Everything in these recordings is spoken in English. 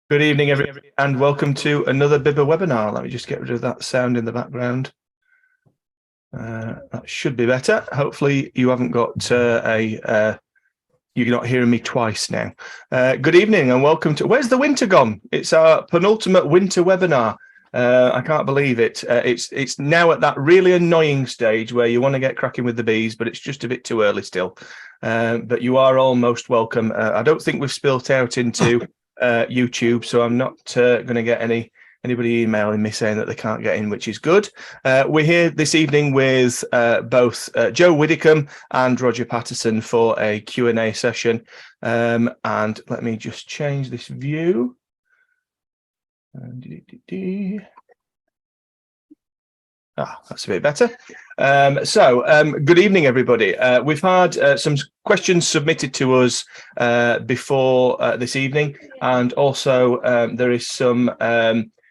Good evening, everybody, and welcome to another BIBBA webinar. Let me just get rid of that sound in the background. That should be better. Hopefully, you haven't got you're not hearing me twice now. Good evening, and welcome to. Where's the winter gone? It's our penultimate winter webinar. I can't believe it. It's now at that really annoying stage where you want to get cracking with the bees, but it's just a bit too early still. But you are all most welcome. I don't think we've spilt out into YouTube, so I'm not going to get anybody emailing me saying that they can't get in, which is good. We're here this evening with both Joe Widdicombe and Roger Patterson for a Q&A session. And let me just change this view. That's a bit better. Good evening, everybody. We've had some questions submitted to us before this evening, and also there is some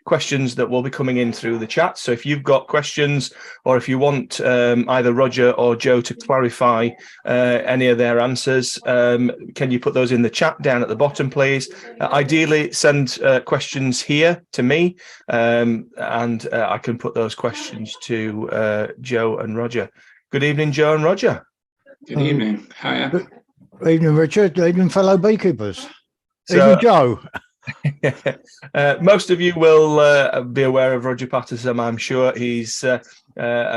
questions that will be coming in through the chat. So if you've got questions, or if you want either Roger or Joe to clarify any of their answers, can you put those in the chat down at the bottom, please? Ideally, send questions here to me, and I can put those questions to Joe and Roger. Good evening, Joe and Roger. Good evening. Hiya. Good evening, Richard. Good evening, fellow beekeepers. Evening, Joe. Most of you will be aware of Roger Patterson, I'm sure. He's a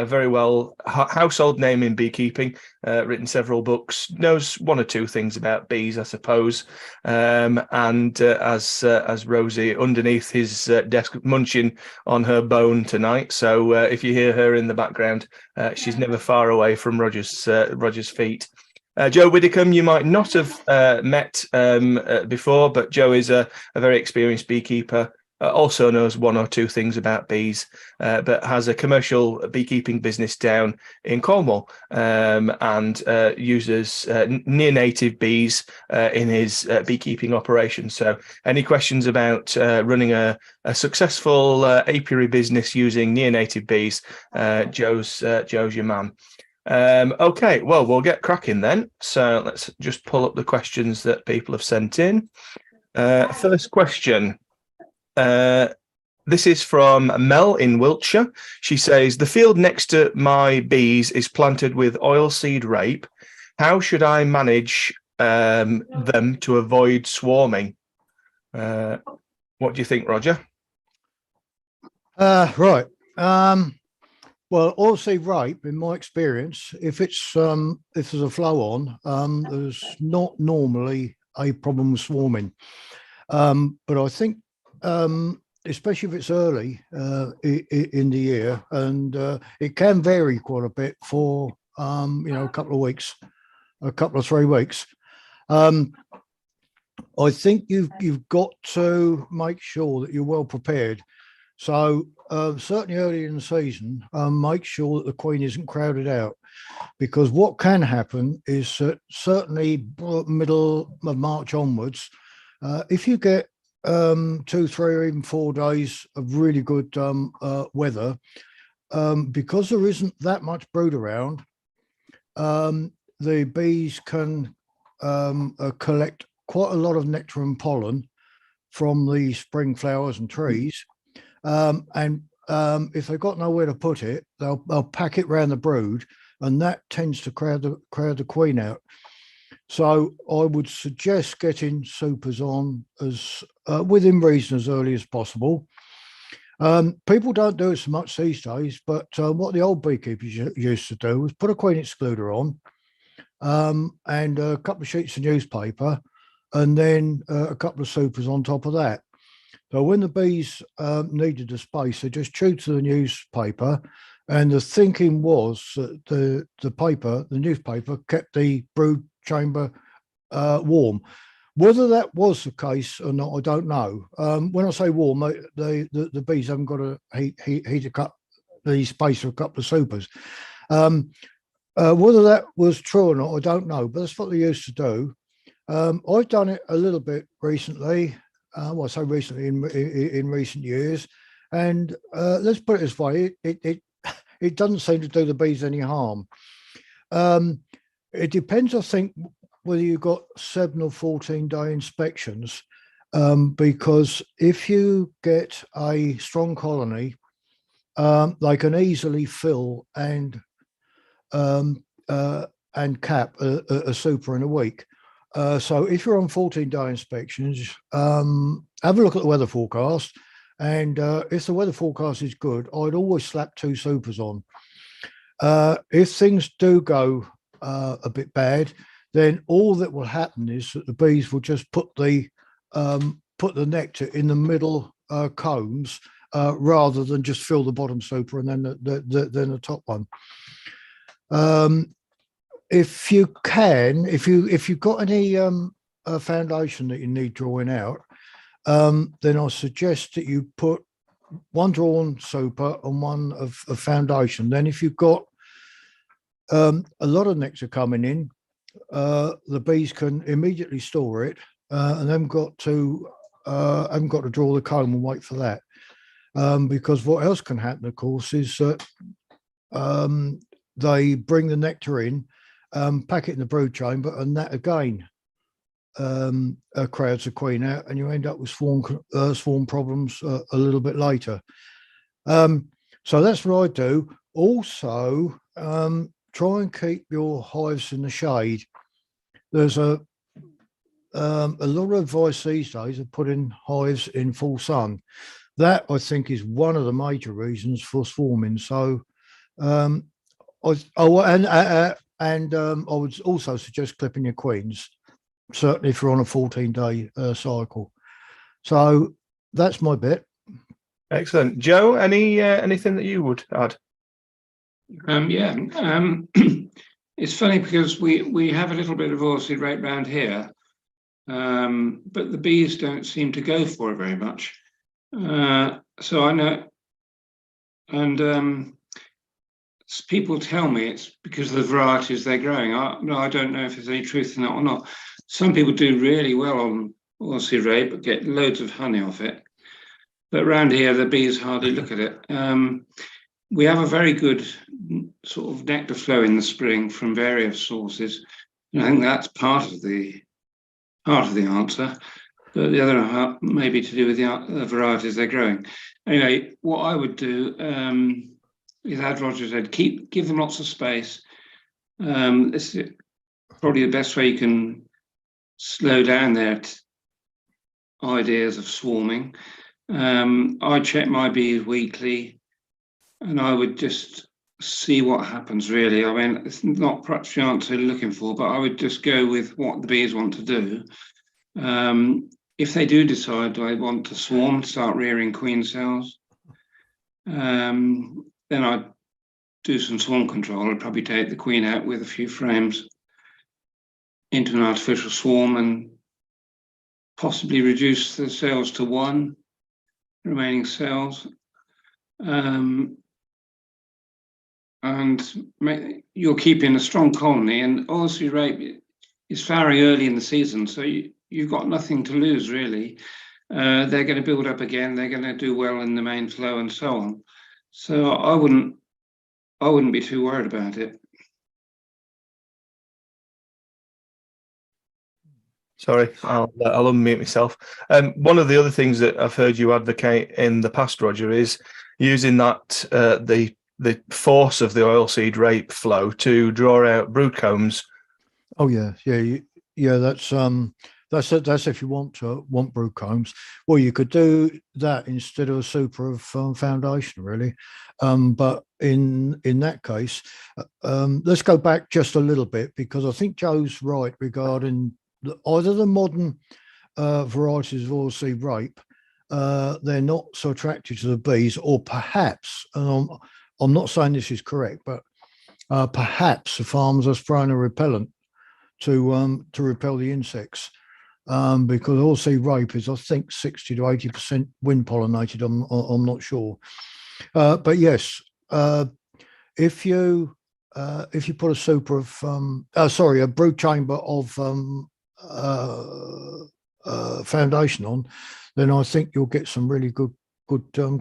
very well household name in beekeeping, written several books, knows one or two things about bees, I suppose. As Rosie underneath his desk munching on her bone tonight. So if you hear her in the background, she's never far away from Roger's feet. Joe Widdicombe, you might not have met before, but Joe is a very experienced beekeeper, also knows one or two things about bees, but has a commercial beekeeping business down in Cornwall, and uses near-native bees in his beekeeping operation. So any questions about running a successful apiary business using near-native bees, Joe's your man. Okay, well, we'll get cracking then. So let's just pull up the questions that people have sent in. First question. This is from Mel in Wiltshire. She says, the field next to my bees is planted with oilseed rape. How should I manage them to avoid swarming? What do you think, Roger? Right. Well, oilseed rape, in my experience, if there's a flow on, there's not normally a problem with swarming. But I think, especially if it's early in the year, and it can vary quite a bit for a couple of weeks, a couple of 3 weeks. I think you've got to make sure that you're well prepared. So certainly early in the season, make sure that the queen isn't crowded out, because what can happen is that certainly middle of March onwards, if you get 2, 3, or even 4 days of really good weather, because there isn't that much brood around, the bees can collect quite a lot of nectar and pollen from the spring flowers and trees. If they've got nowhere to put it, they'll pack it around the brood, and that tends to crowd the queen out. So I would suggest getting supers on as within reason as early as possible. People don't do it so much these days, but what the old beekeepers used to do was put a queen excluder on, and a couple of sheets of newspaper, and then a couple of supers on top of that. So when the bees needed the space, they just chewed to the newspaper, and the thinking was that the newspaper kept the brood chamber warm. Whether that was the case or not, I don't know. When I say warm, the bees haven't got to heat the space for a couple of supers. Whether that was true or not, I don't know, but that's what they used to do. I've done it a little bit recently. Well, I say recently, in recent years, and let's put it this way: it doesn't seem to do the bees any harm. It depends, I think, whether you've got 7 or 14-day inspections, because if you get a strong colony, they can easily fill and cap a super in a week. So if you're on 14-day inspections, have a look at the weather forecast. And if the weather forecast is good, I'd always slap 2 supers on. If things do go a bit bad, then all that will happen is that the bees will just put the nectar in the middle combs rather than just fill the bottom super and then the top one. If you can, if you've got any foundation that you need drawing out, then I suggest that you put one drawn super and one of foundation. Then if you've got a lot of nectar coming in, the bees can immediately store it and haven't got to draw the comb and wait for that. Because what else can happen, of course, is that they bring the nectar in, pack it in the brood chamber, and that again crowds the queen out, and you end up with swarm problems a little bit later. So that's what I do. Also, try and keep your hives in the shade. There's a lot of advice these days of putting hives in full sun. That, I think, is one of the major reasons for swarming. So, I would also suggest clipping your queens, certainly if you're on a 14-day cycle. So that's my bit. Excellent. Joe, anything that you would add? It's funny because we have a little bit of oilseed rape around here, but the bees don't seem to go for it very much. So I know, and people tell me it's because of the varieties they're growing. I don't know if there's any truth in that or not. Some people do really well on oilseed rape, but get loads of honey off it. But around here, the bees hardly look at it. We have a very good sort of nectar flow in the spring from various sources. And I think that's part of the answer. But the other half may be to do with the varieties they're growing. Anyway, what I would do is, as Roger said, give them lots of space. This is probably the best way you can slow down their ideas of swarming. I check my bees weekly, and I would just see what happens, really. I mean, it's not perhaps the answer you're looking for, but I would just go with what the bees want to do. If they do decide they want to swarm, start rearing queen cells, then I'd do some swarm control. I'd probably take the queen out with a few frames into an artificial swarm and possibly reduce the cells to 1 remaining cells. And you're keeping a strong colony, and oilseed rape is flowering early in the season, so you've got nothing to lose, really. They're going to build up again. They're going to do well in the main flow and so on. So I wouldn't be too worried about it. Sorry, I'll unmute myself. One of the other things that I've heard you advocate in the past, Roger, is using that the force of the oilseed rape flow to draw out brood combs. Oh yeah. That's if you want brood combs. Well, you could do that instead of a super of foundation, really. But in that case, let's go back just a little bit, because I think Joe's right regarding either the modern varieties of oilseed rape, they're not so attractive to the bees, or perhaps, and I'm not saying this is correct, but perhaps the farmers are spraying a repellent to repel the insects, because oilseed rape is, I think, 60 to 80% wind pollinated. I'm not sure, but yes, if you put a super of a brood chamber of foundation on, then I think you'll get some really good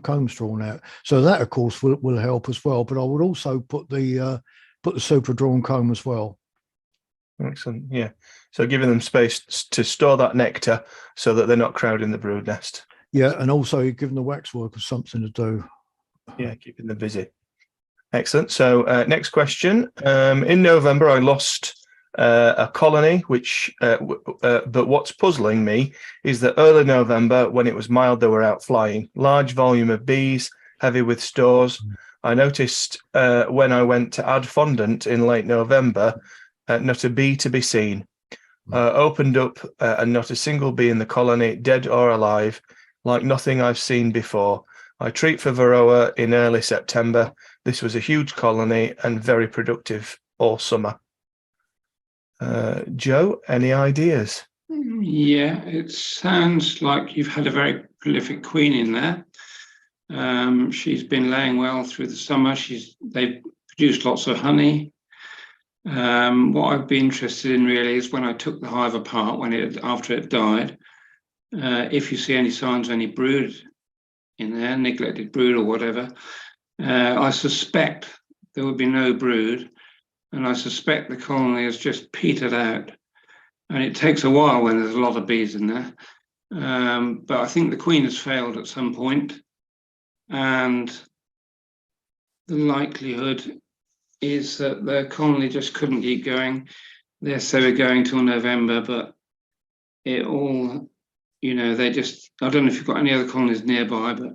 combs drawn out. So that, of course, will help as well. But I would also put the super drawn comb as well. Excellent. Yeah. So giving them space to store that nectar so that they're not crowding the brood nest. Yeah, and also giving the wax workers something to do. Yeah, keeping them busy. Excellent. So next question. In November, I lost a colony, but what's puzzling me is that early November, when it was mild, they were out flying. Large volume of bees, heavy with stores. I noticed when I went to add fondant in late November, not a bee to be seen. Opened up and not a single bee in the colony, dead or alive, like nothing I've seen before. I treat for Varroa in early September. This was a huge colony and very productive all summer. Joe, any ideas? Yeah, it sounds like you've had a very prolific queen in there. She's been laying well through the summer. They've produced lots of honey. What I'd be interested in really is when I took the hive apart after it died, if you see any signs of any brood in there, neglected brood or whatever. I suspect there would be no brood, and I suspect the colony has just petered out. And it takes a while when there's a lot of bees in there. But I think the queen has failed at some point, and the likelihood is that the colony just couldn't keep going. Yes, they were going till November, but it all, they just, I don't know if you've got any other colonies nearby, but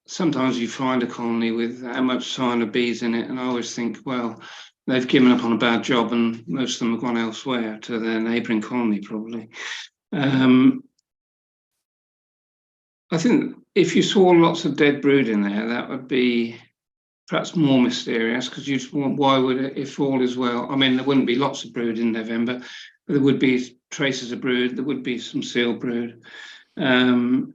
sometimes you find a colony with that much sign of bees in it, and I always think, well, they've given up on a bad job and most of them have gone elsewhere to their neighbouring colony, probably. I think if you saw lots of dead brood in there, that would be perhaps more mysterious, because why would it, if all is well? I mean, there wouldn't be lots of brood in November, but there would be traces of brood, there would be some sealed brood. But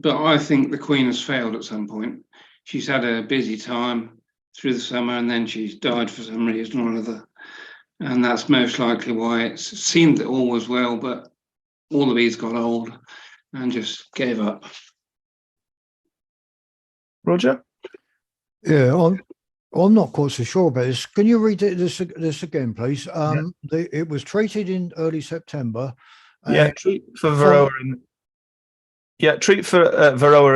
I think the queen has failed at some point. She's had a busy time through the summer and then she's died for some reason or other. And that's most likely why it seemed that all was well, but all the bees got old and just gave up. Roger? Yeah, I'm not quite so sure about this. Can you read this again, please? It was treated in early September. Yeah, treat for Varroa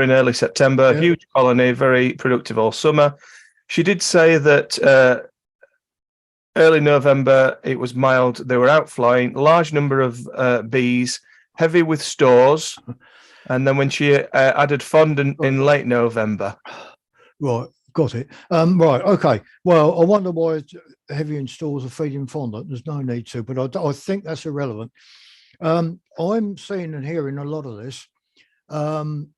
in early September. Yeah. Huge colony, very productive all summer. She did say that early November it was mild. They were out flying. Large number of bees, heavy with stores. And then when she added fondant in late November. Right, got it. Right, okay. Well, I wonder why heavy in stores are feeding fondant. There's no need to, but I think that's irrelevant. I'm seeing and hearing a lot of this. And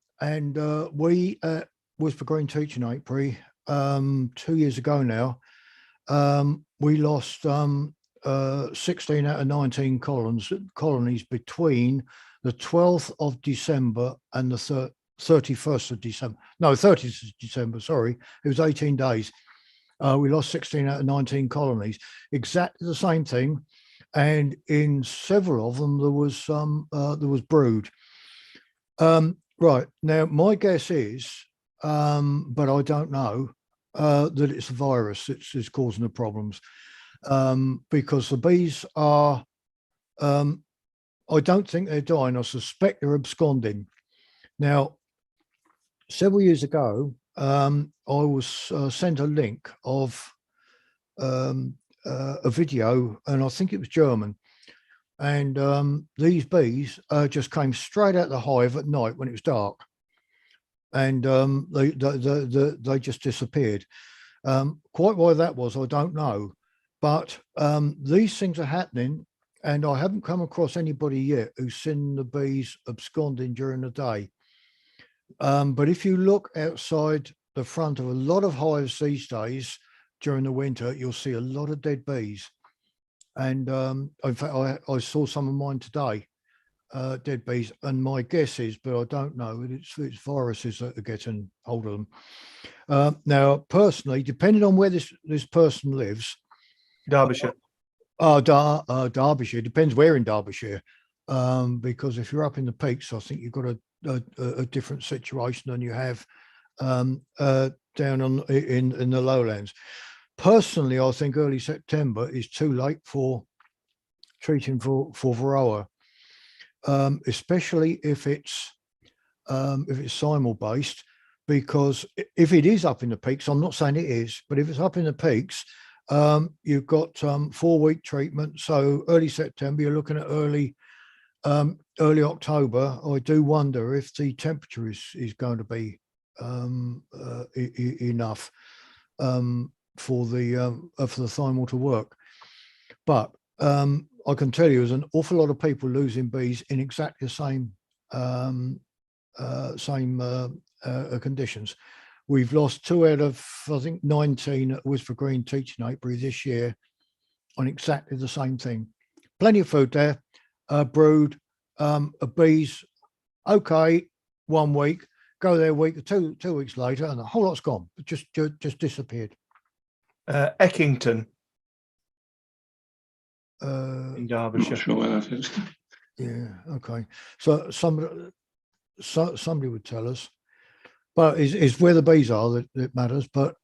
we at Whisper Green Teaching Apiary 2 years ago now, we lost 16 out of 19 colonies between the 12th of December and the 31st of December. No, 30th of December, sorry. It was 18 days. We lost 16 out of 19 colonies. Exactly the same thing. And in several of them, there was brood. Right, now my guess is, but I don't know, that it's a virus that's causing the problems, because the bees are, I don't think they're dying. I suspect they're absconding. Now, several years ago, I was sent a link of a video, and I think it was German. And these bees just came straight out the hive at night when it was dark, and they just disappeared. Quite why that was, I don't know, but these things are happening, and I haven't come across anybody yet who's seen the bees absconding during the day. But if you look outside the front of a lot of hives these days during the winter, you'll see a lot of dead bees. And in fact, I saw some of mine today, dead bees. And my guess is, but I don't know, it's viruses that are getting hold of them. Now, personally, depending on where this person lives, Derbyshire. Derbyshire, depends where in Derbyshire. Because if you're up in the peaks, I think you've got a different situation than you have down in the lowlands. Personally, I think early September is too late for treating for Varroa, especially if it's simul based, because if it is up in the peaks, I'm not saying it is, but if it's up in the peaks, you've got 4-week treatment. So early September, you're looking at early October. I do wonder if the temperature is going to be enough for the thymol to work. But I can tell you, there's an awful lot of people losing bees in exactly the same conditions. We've lost 2 out of, I think, 19 at Whisper Green teaching apiary this year on exactly the same thing. Plenty of food there, brood, bees, okay, 1 week, go there a week or 2 weeks later, and the whole lot's gone. It just disappeared. Eckington in I'm Derbyshire. not sure where that is. Yeah, okay. So somebody would tell us, but it's where the bees are that matters. But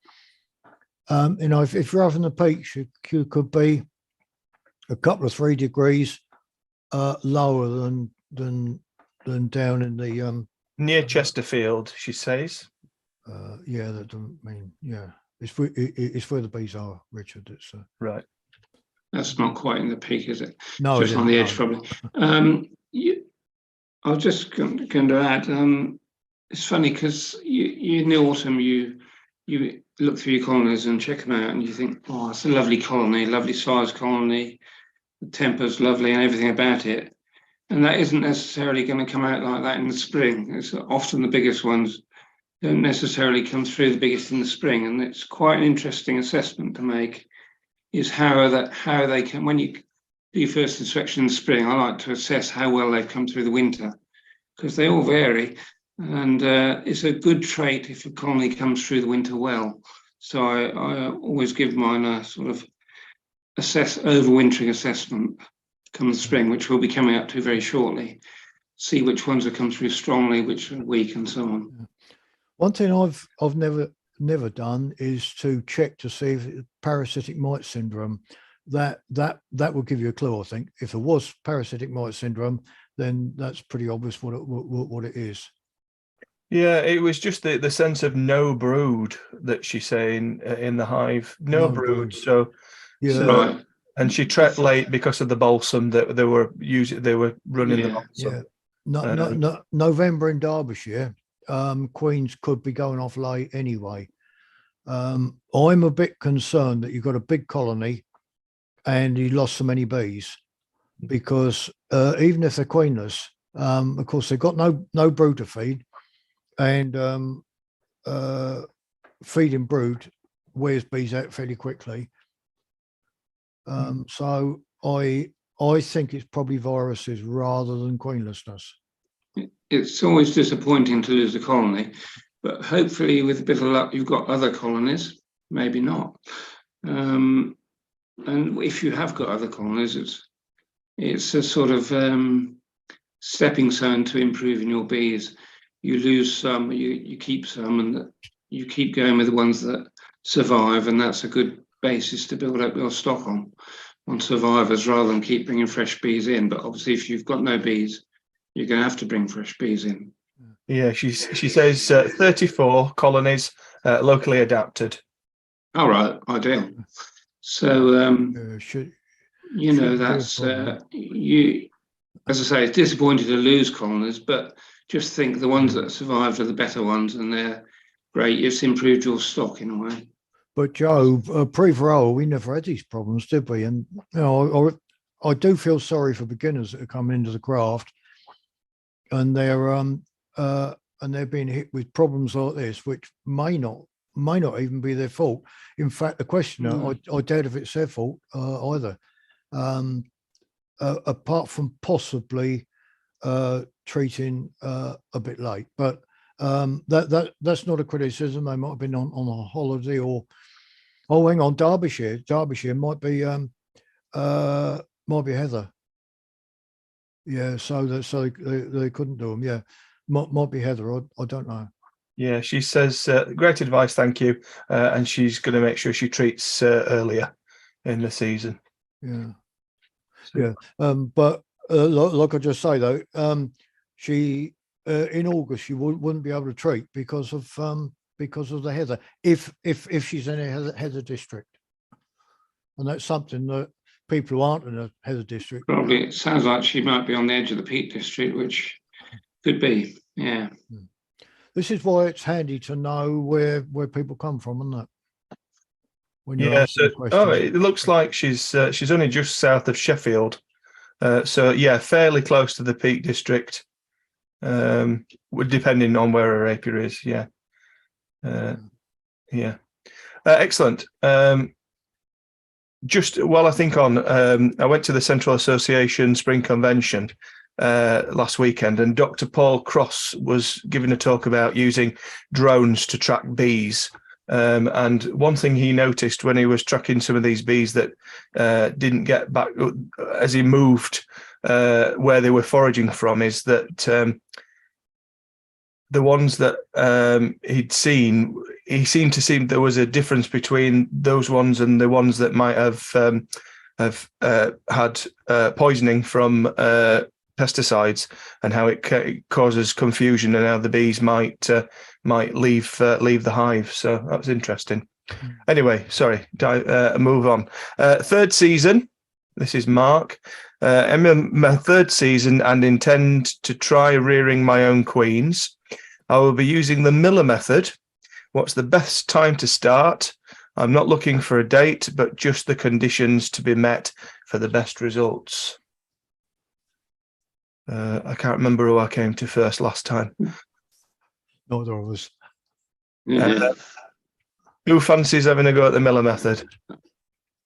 you know, if you're up in the peaks, you could be a couple of 3 degrees lower than down in the Near Chesterfield, she says. yeah, that doesn't mean, yeah, it's where the bees are, Richard. It's Right. That's not quite in the peak, is it? no, Just it on the edge, isn't, no. probably. I was just going to add, it's funny because you in the autumn, you look through your colonies and check them out and you think, oh, it's a lovely colony, lovely size colony, the temper's lovely and everything about it. And that isn't necessarily going to come out like that in the spring. It's often the biggest ones don't necessarily come through the biggest in the spring. And it's quite an interesting assessment to make, is how they can, when you do your first inspection in the spring, I like to assess how well they've come through the winter, because they all vary. And it's a good trait if a colony comes through the winter well. So I always give mine a sort of overwintering assessment come the spring, which we'll be coming up to very shortly. See which ones have come through strongly, which are weak, and so on. Yeah. One thing I've never done is to check to see if it's parasitic mite syndrome. That will give you a clue, I think. If there was parasitic mite syndrome, then that's pretty obvious what it is. Yeah, it was just the sense of no brood that she's saying in the hive. No brood. So, Yeah. Right. and she trekked late because of the balsam that they were using. They were running the balsam. Yeah. November in Derbyshire, queens could be going off late anyway. I'm a bit concerned that you've got a big colony and you lost so many bees, because even if they're queenless, of course they've got no brood to feed, and feeding brood wears bees out fairly quickly. So I think it's probably viruses rather than queenlessness. It's always disappointing to lose a colony, but hopefully with a bit of luck, you've got other colonies, maybe not. And if you have got other colonies, it's a sort of stepping stone to improving your bees. You lose some, you keep some, and you keep going with the ones that survive, and that's a good basis to build up your stock on survivors, rather than keep bringing fresh bees in. But obviously, if you've got no bees, you're going to have to bring fresh bees in. Yeah, she says 34 colonies locally adapted. All right, ideal. So that's you. As I say, it's disappointing to lose colonies, but just think the ones that survived are the better ones, and they're great. It's improved your stock in a way. But Joe, pre-Varroa, we never had these problems, did we? And you know, I do feel sorry for beginners that are coming into the craft, and they're being hit with problems like this, which may not even be their fault. In fact, the questioner, I doubt if it's their fault either. Apart from possibly treating a bit late, but that's not a criticism. They might have been on a holiday, or hang on, Derbyshire might be Heather. Yeah, so they couldn't do them. Yeah, might be Heather. I don't know. Yeah, she says great advice, thank you, and she's going to make sure she treats earlier in the season. Yeah. Yeah, but like I just say though, she in August you wouldn't be able to treat because of the heather if she's in a heather district, and that's something that people who aren't in a heather district Probably, it sounds like she might be on the edge of the peak district, which could be, yeah. This is why it's handy to know where people come from, isn't it? When you're Yeah. asking So, questions. it looks like she's only just south of Sheffield. So yeah, fairly close to the Peak District. Depending on where her apiary is. Yeah. Yeah. Excellent. Just while I think on, I went to the Central Association Spring Convention last weekend, and Dr. Paul Cross was giving a talk about using drones to track bees. And one thing he noticed when he was tracking some of these bees that didn't get back as he moved where they were foraging from is that the ones that he'd seen, he seemed to see there was a difference between those ones and the ones that might have had poisoning from pesticides, and how it causes confusion, and how the bees might leave the hive. So that was interesting. Anyway, sorry, move on. Third season. This is Mark. I'm in my third season and intend to try rearing my own queens. I will be using the Miller method. What's the best time to start? I'm not looking for a date, but just the conditions to be met for the best results. I can't remember who I came to first last time. Neither of us. Yeah. Who fancies having a go at the Miller method?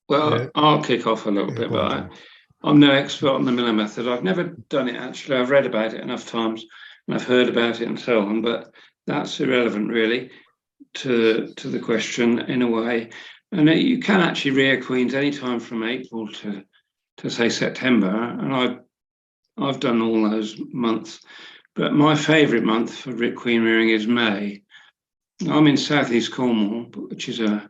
Well, Yeah. I'll kick off a little bit, but I'm no expert on the Miller method. I've never done it, actually. I've read about it enough times and I've heard about it and so on, but that's irrelevant really to the question in a way. And you can actually rear queens anytime from April to say September, and I've done all those months. But my favourite month for queen rearing is May. I'm in southeast Cornwall, which is a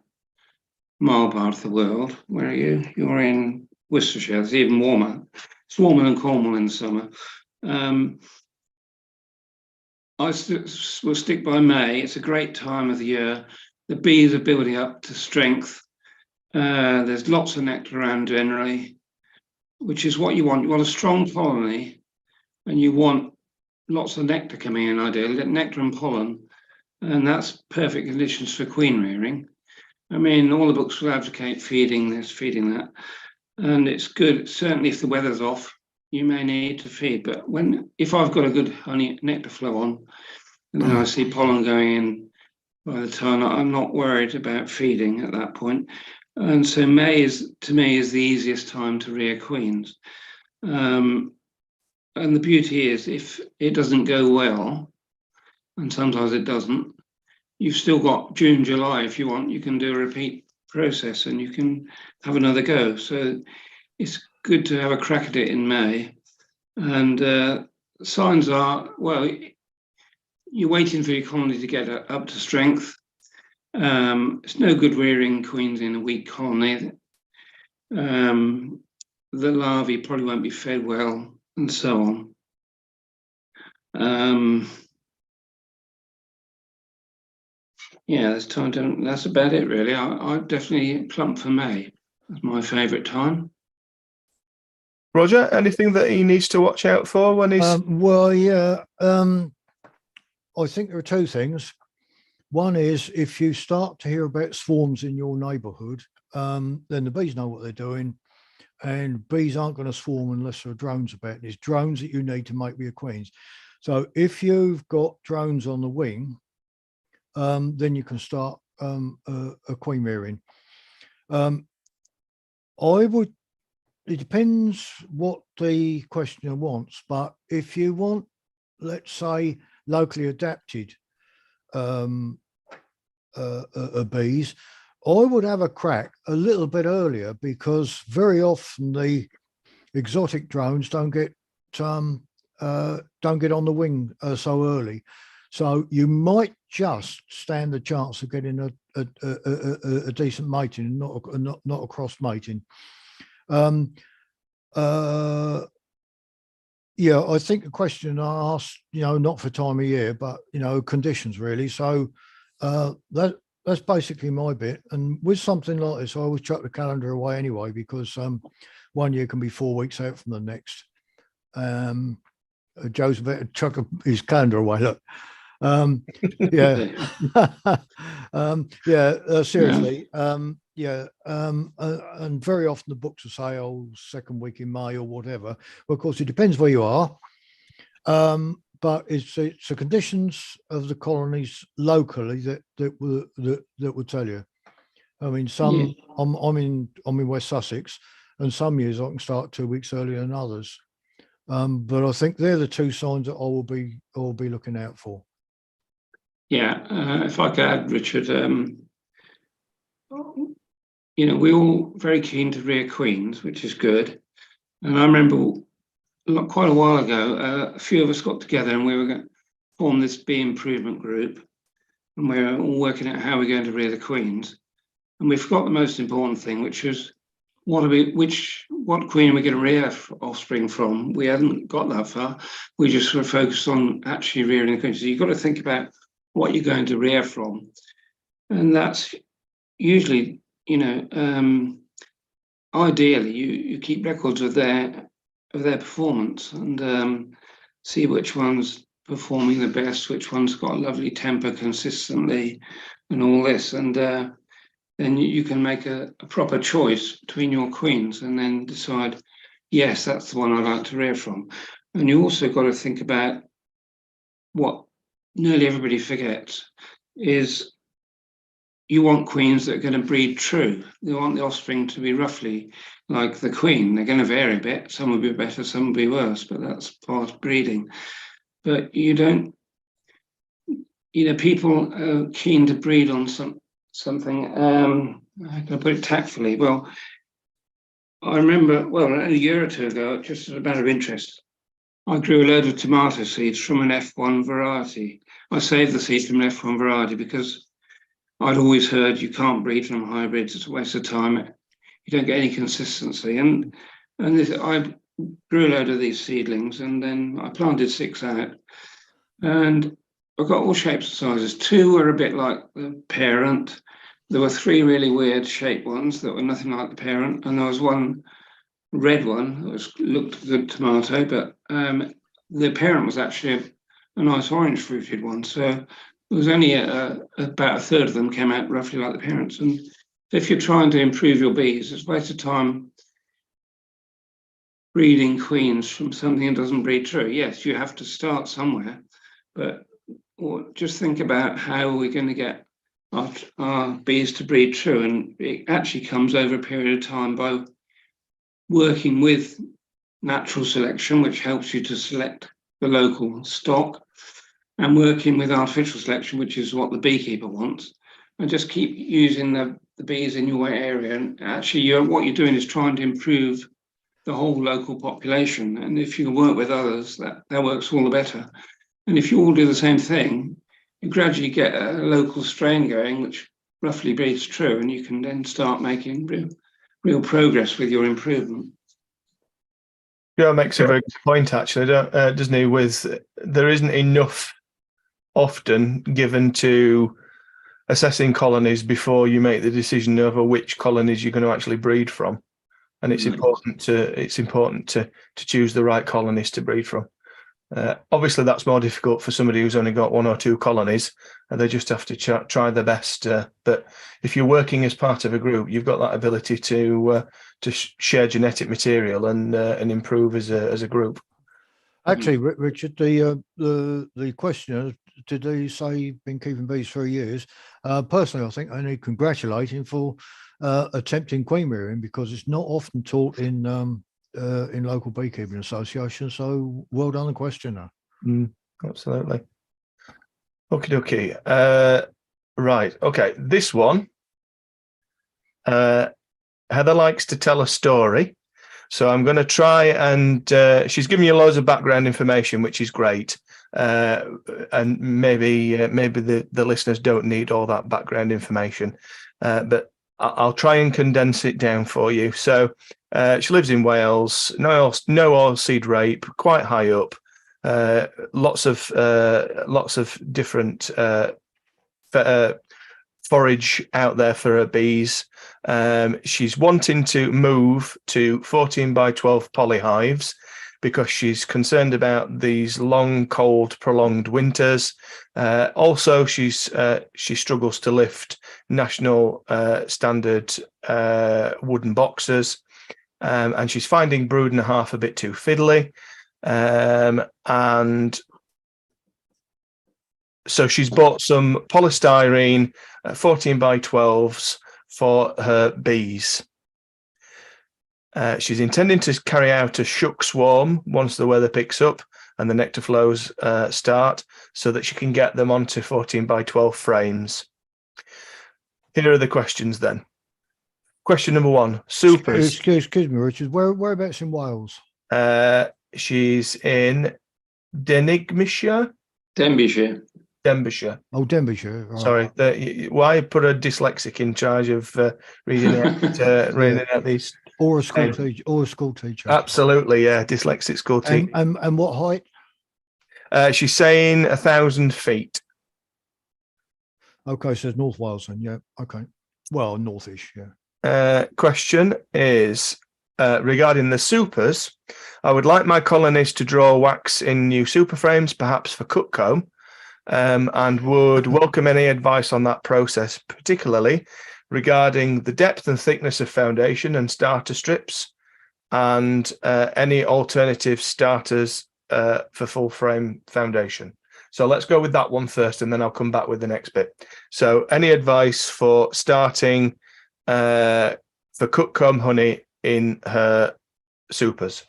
mild part of the world. Where are you? You're in Worcestershire. It's even warmer. It's warmer than Cornwall in the summer. I will stick by May. It's a great time of the year. The bees are building up to strength. There's lots of nectar around generally, which is what you want. You want a strong colony, and you want lots of nectar coming in, ideally, nectar and pollen, and that's perfect conditions for queen rearing. I mean, all the books will advocate feeding this, feeding that, and it's good. Certainly, if the weather's off, you may need to feed. But if I've got a good honey nectar flow on, and then I see pollen going in by the time, I'm not worried about feeding at that point. And so May to me is the easiest time to rear queens. And the beauty is, if it doesn't go well, and sometimes it doesn't, you've still got June, July. If you want, you can do a repeat process and you can have another go. So it's good to have a crack at it in May. And signs are, well, you're waiting for your colony to get up to strength. It's no good rearing queens in a weak colony. The larvae probably won't be fed well, and so on. Yeah, that's about it, really. I definitely plump for May. That's my favourite time. Roger, anything that he needs to watch out for when he's... Well, yeah. I think there are two things. One is, if you start to hear about swarms in your neighbourhood, then the bees know what they're doing, and bees aren't going to swarm unless there are drones about. There's drones that you need to make your queens. So if you've got drones on the wing, then you can start a queen rearing. It depends what the questioner wants, but if you want, let's say, locally adapted bees, I would have a crack a little bit earlier, because very often the exotic drones don't get on the wing so early. So you might just stand a chance of getting a decent mating, and not a cross mating. Yeah, I think the question I asked, not for time of year, but conditions really. So that's basically my bit. And with something like this, I always chuck the calendar away anyway, because 1 year can be 4 weeks out from the next. Joe's better chuck his calendar away. Look, yeah, seriously, and very often the books will say, "Oh, second week in May" or whatever. Well, of course, it depends where you are, but it's the conditions of the colonies locally that will tell you. I mean, I'm in West Sussex, and some years I can start 2 weeks earlier than others. But I think they're the two signs that I will be looking out for. Yeah, if I could add, Richard, we're all very keen to rear queens, which is good. And I remember quite a while ago, a few of us got together and we were going to form this bee improvement group, and we were all working out how we're going to rear the queens. And we forgot the most important thing, which was what queen are we going to rear offspring from? We hadn't got that far. We just were focused on actually rearing the queens. So you've got to think about what you're going to rear from, and that's usually, ideally you keep records of their performance and see which one's performing the best, which one's got a lovely temper consistently, and all this, and then you can make a proper choice between your queens, and then decide, yes, that's the one I like to rear from. And you also got to think about what nearly everybody forgets is you want queens that are going to breed true. You want the offspring to be roughly like the queen. They're going to vary a bit. Some will be better, some will be worse, but that's part of breeding. But you don't, people are keen to breed on something. How can I put it tactfully? Well, I remember, a year or two ago, just as a matter of interest, I grew a load of tomato seeds from an F1 variety. I saved the seeds from an F1 variety because I'd always heard you can't breed from hybrids, it's a waste of time. You don't get any consistency. And I grew a load of these seedlings, and then I planted 6 out. And I got all shapes and sizes. 2 were a bit like the parent. There were 3 really weird shaped ones that were nothing like the parent. And there was one red one that looked a good tomato, but the parent was actually a nice orange fruited one. So it was only about a third of them came out roughly like the parents. And if you're trying to improve your bees, it's a waste of time breeding queens from something that doesn't breed true. Yes, you have to start somewhere, but just think about how we're going to get our bees to breed true. And it actually comes over a period of time by working with natural selection, which helps you to select the local stock, and working with artificial selection, which is what the beekeeper wants, and just keep using the bees in your area. And actually, what you're doing is trying to improve the whole local population. And if you work with others, that works all the better. And if you all do the same thing, you gradually get a local strain going, which roughly breeds true, and you can then start making real progress with your improvement. Joe makes a very good point, actually, doesn't he? There isn't enough often given to assessing colonies before you make the decision over which colonies you're going to actually breed from, and it's important to choose the right colonies to breed from. Obviously, that's more difficult for somebody who's only got 1 or 2 colonies, and they just have to try their best. But if you're working as part of a group, you've got that ability to share genetic material and improve as a group. Actually, Richard, the questioner, did he say he'd been keeping bees for years? Personally, I think I need to congratulate him for attempting queen rearing, because it's not often taught in local beekeeping associations. So well done, the questioner. Absolutely. Okie dokie. Right. Okay. This one, Heather likes to tell a story. So I'm going to try and she's giving you loads of background information, which is great. And maybe the listeners don't need all that background information. But I'll try and condense it down for you. So she lives in Wales, no oilseed rape, quite high up, lots of different forage out there for her bees. She's wanting to move to 14 by 12 polyhives because she's concerned about these long, cold, prolonged winters. Also, she struggles to lift national standard wooden boxes, and she's finding brood and a half a bit too fiddly. And so she's bought some polystyrene 14 by 12s for her bees. She's intending to carry out a shook swarm once the weather picks up and the nectar flows start, so that she can get them onto 14 by 12 frames. Here are the questions then. Question number 1, supers. Excuse me, Richard. Whereabouts in Wales? She's in Denbighshire. Denbighshire. Oh, Denbighshire. Right. Sorry, why put a dyslexic in charge of reading out these? Or a school teacher. Absolutely, yeah, dyslexic school teacher. And what height? She's saying 1,000 feet. Okay, so it's North Wales then. Yeah. Okay. Well, northish. Yeah. Question is regarding the supers. I would like my colonies to draw wax in new super frames, perhaps for cut comb, and would welcome any advice on that process, particularly regarding the depth and thickness of foundation and starter strips, and any alternative starters for full frame foundation. So let's go with that one first, and then I'll come back with the next bit. So any advice for starting for cut comb honey in her supers?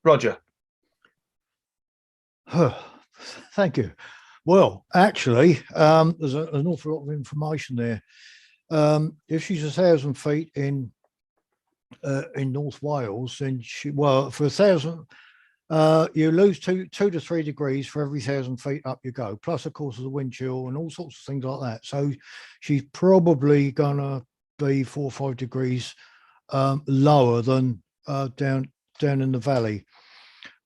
Roger. Thank you. Well, actually, there's an awful lot of information there. If she's 1,000 feet in North Wales, then for 1,000, you lose two to 3 degrees for every 1,000 feet up you go. Plus, of course, the wind chill and all sorts of things like that. So she's probably gonna be 4 or 5 degrees lower than down in the valley.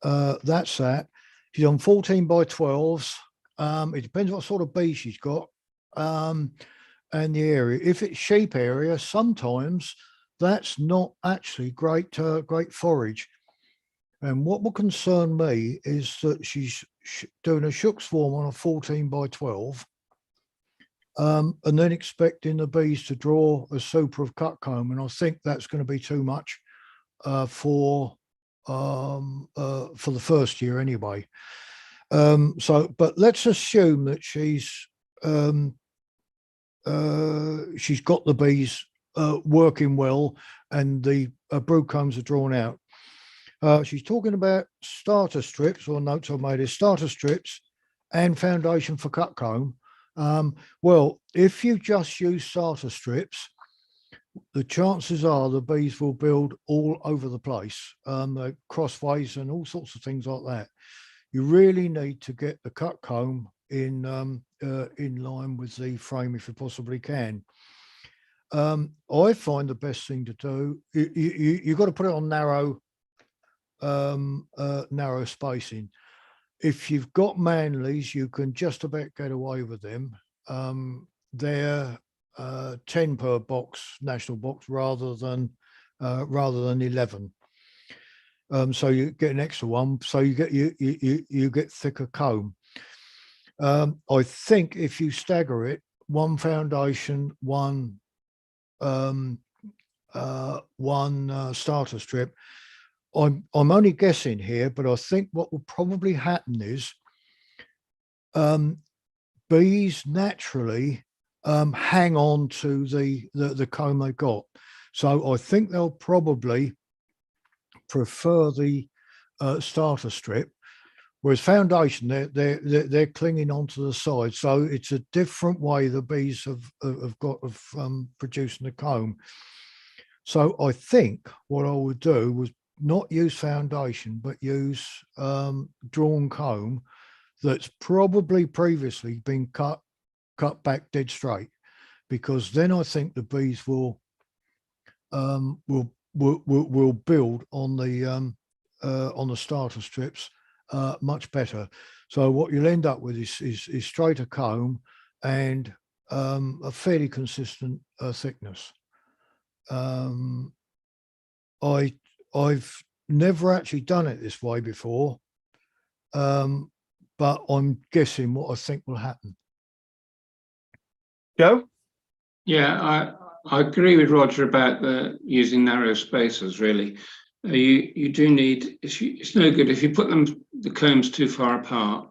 That's that. She's on 14 by 12s. It depends what sort of bee she's got and the area. If it's sheep area, sometimes that's not actually great forage. And what will concern me is that she's doing a shook swarm on a 14 by 12 and then expecting the bees to draw a super of cut comb. And I think that's going to be too much for the first year anyway. But let's assume that she's got the bees working well and the brood combs are drawn out. She's talking about starter strips, or notes I made is starter strips and foundation for cut comb. Well, if you just use starter strips, the chances are the bees will build all over the place, crossways and all sorts of things like that. You really need to get the cut comb in line with the frame if you possibly can. I find the best thing to do, you've got to put it on narrow spacing. If you've got Manleys, you can just about get away with them. They're 10 per box, national box, rather than 11. So you get an extra one, so you get thicker comb. I think if you stagger it, one foundation, one starter strip. I'm only guessing here, but I think what will probably happen is bees naturally hang on to the comb they got. So I think they'll probably prefer the starter strip, whereas foundation they're clinging onto the side. So it's a different way the bees have got of producing the comb. So I think what I would do was not use foundation, but use drawn comb that's probably previously been cut back dead straight. because then I think the bees will build on the starter strips much better. So what you'll end up with is straighter comb and a fairly consistent thickness. I've never actually done it this way before, but I'm guessing what I think will happen. Joe? Yeah, I agree with Roger about using narrow spacers. Really, you do need. It's no good if you put the combs too far apart.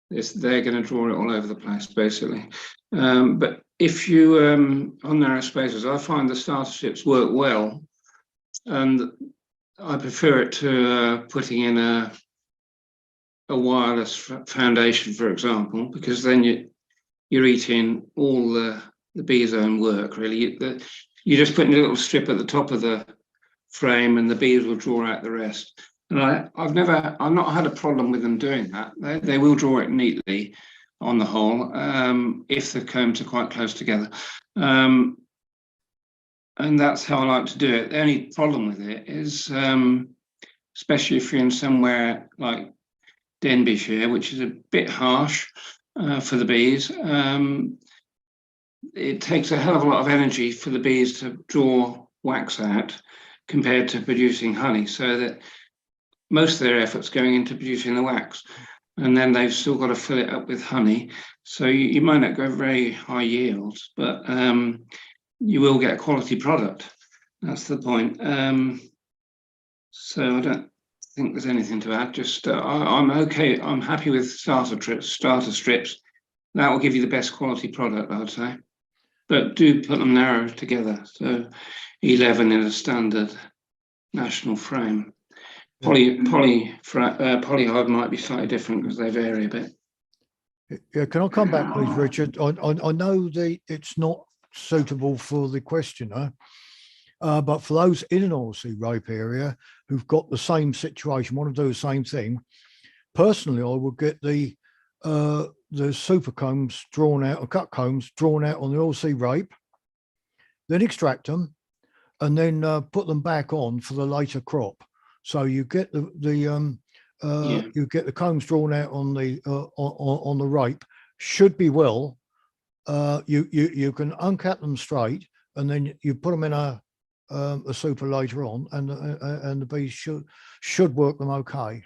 They're going to draw it all over the place, basically. But if you on narrow spacers, I find the starter strips work well, and I prefer it to putting in a wireless foundation, for example, because then you're eating all the bee's own work, really. You're just putting a little strip at the top of the frame and the bees will draw out the rest. And I've not had a problem with them doing that. They will draw it neatly on the whole, if the combs are quite close together. And that's how I like to do it. The only problem with it is, especially if you're in somewhere like Denbighshire, which is a bit harsh for the bees, it takes a hell of a lot of energy for the bees to draw wax out compared to producing honey, so that most of their effort's going into producing the wax, and then they've still got to fill it up with honey. So you might not go very high yields, but you will get a quality product. That's the point. So I don't think there's anything to add. Just I'm okay. I'm happy with starter strips. That will give you the best quality product, I'd say. But do put them narrow together. So 11 in a standard national frame. Polyhive might be slightly different because they vary a bit. Yeah, can I come back, please, Richard? I know that it's not suitable for the questioner, but for those in an oilseed rape area who've got the same situation, want to do the same thing, personally, I would get the super combs drawn out, or cut combs drawn out on the oilseed rape, then extract them, and then put them back on for the later crop. So you get you get the combs drawn out on the rape. Should be well. You can uncat them straight, and then you put them in a super later on, and the bees should work them okay.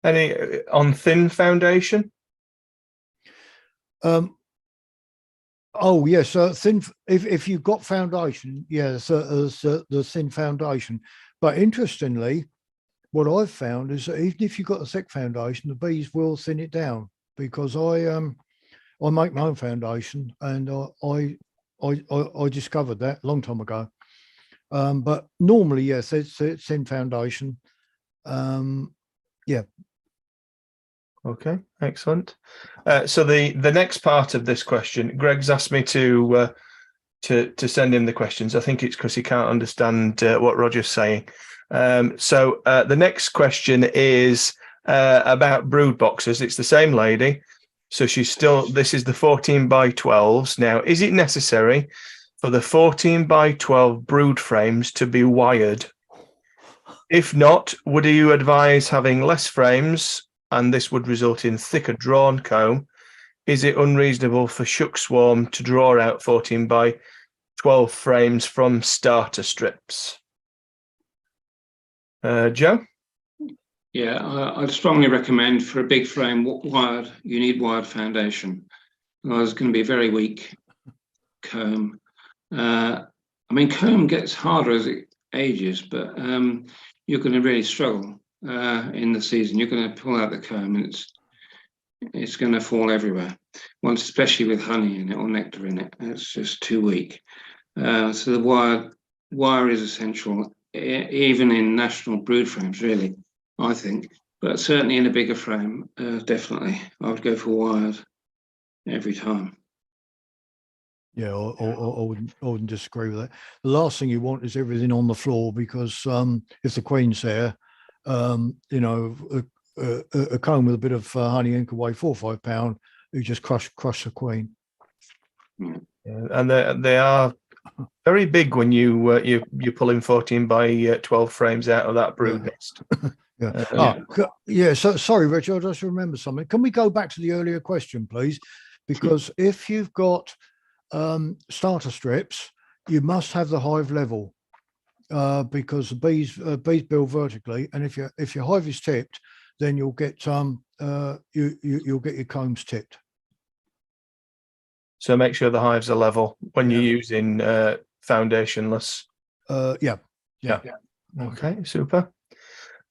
Any on thin foundation? Oh yes, thin. If you've got foundation, yes, the thin foundation. But interestingly, what I've found is that even if you've got a thick foundation, the bees will thin it down, because I make my own foundation, and I discovered that a long time ago. But normally, yes, it's thin foundation. Yeah. Okay, excellent. So the next part of this question, Greg's asked me to send him the questions. I think it's because he can't understand what Roger's saying. So the next question is about brood boxes. It's the same lady. So this is the 14 by 12s. Now, is it necessary for the 14 by 12 brood frames to be wired? If not, would you advise having less frames, and this would result in thicker drawn comb? Is it unreasonable for shuck swarm to draw out 14 by 12 frames from starter strips? Joe? Yeah, I'd strongly recommend for a big frame wired. You need wired foundation. Otherwise, it's going to be a very weak comb. I mean, comb gets harder as it ages, but you're going to really struggle in the season. You're going to pull out the comb, and it's going to fall everywhere. Once, especially with honey in it or nectar in it, it's just too weak. So the wire is essential, even in national brood frames, really, I think. But certainly in a bigger frame, definitely, I would go for wired every time. Yeah, I wouldn't disagree with that. The last thing you want is everything on the floor, because if the queen's there, you know, a comb with a bit of honey ink can weigh 4 or 5 pounds. You just crush the queen. Yeah. And they are very big when you're pulling 14 by 12 frames out of that brood nest. So sorry, Richard, I just remember something. Can we go back to the earlier question, please? Because if you've got starter strips, you must have the hive level, because the bees build vertically, and if your hive is tipped, then you'll get you'll get your combs tipped. So make sure the hives are level when you're using foundationless. Yeah. Okay, super.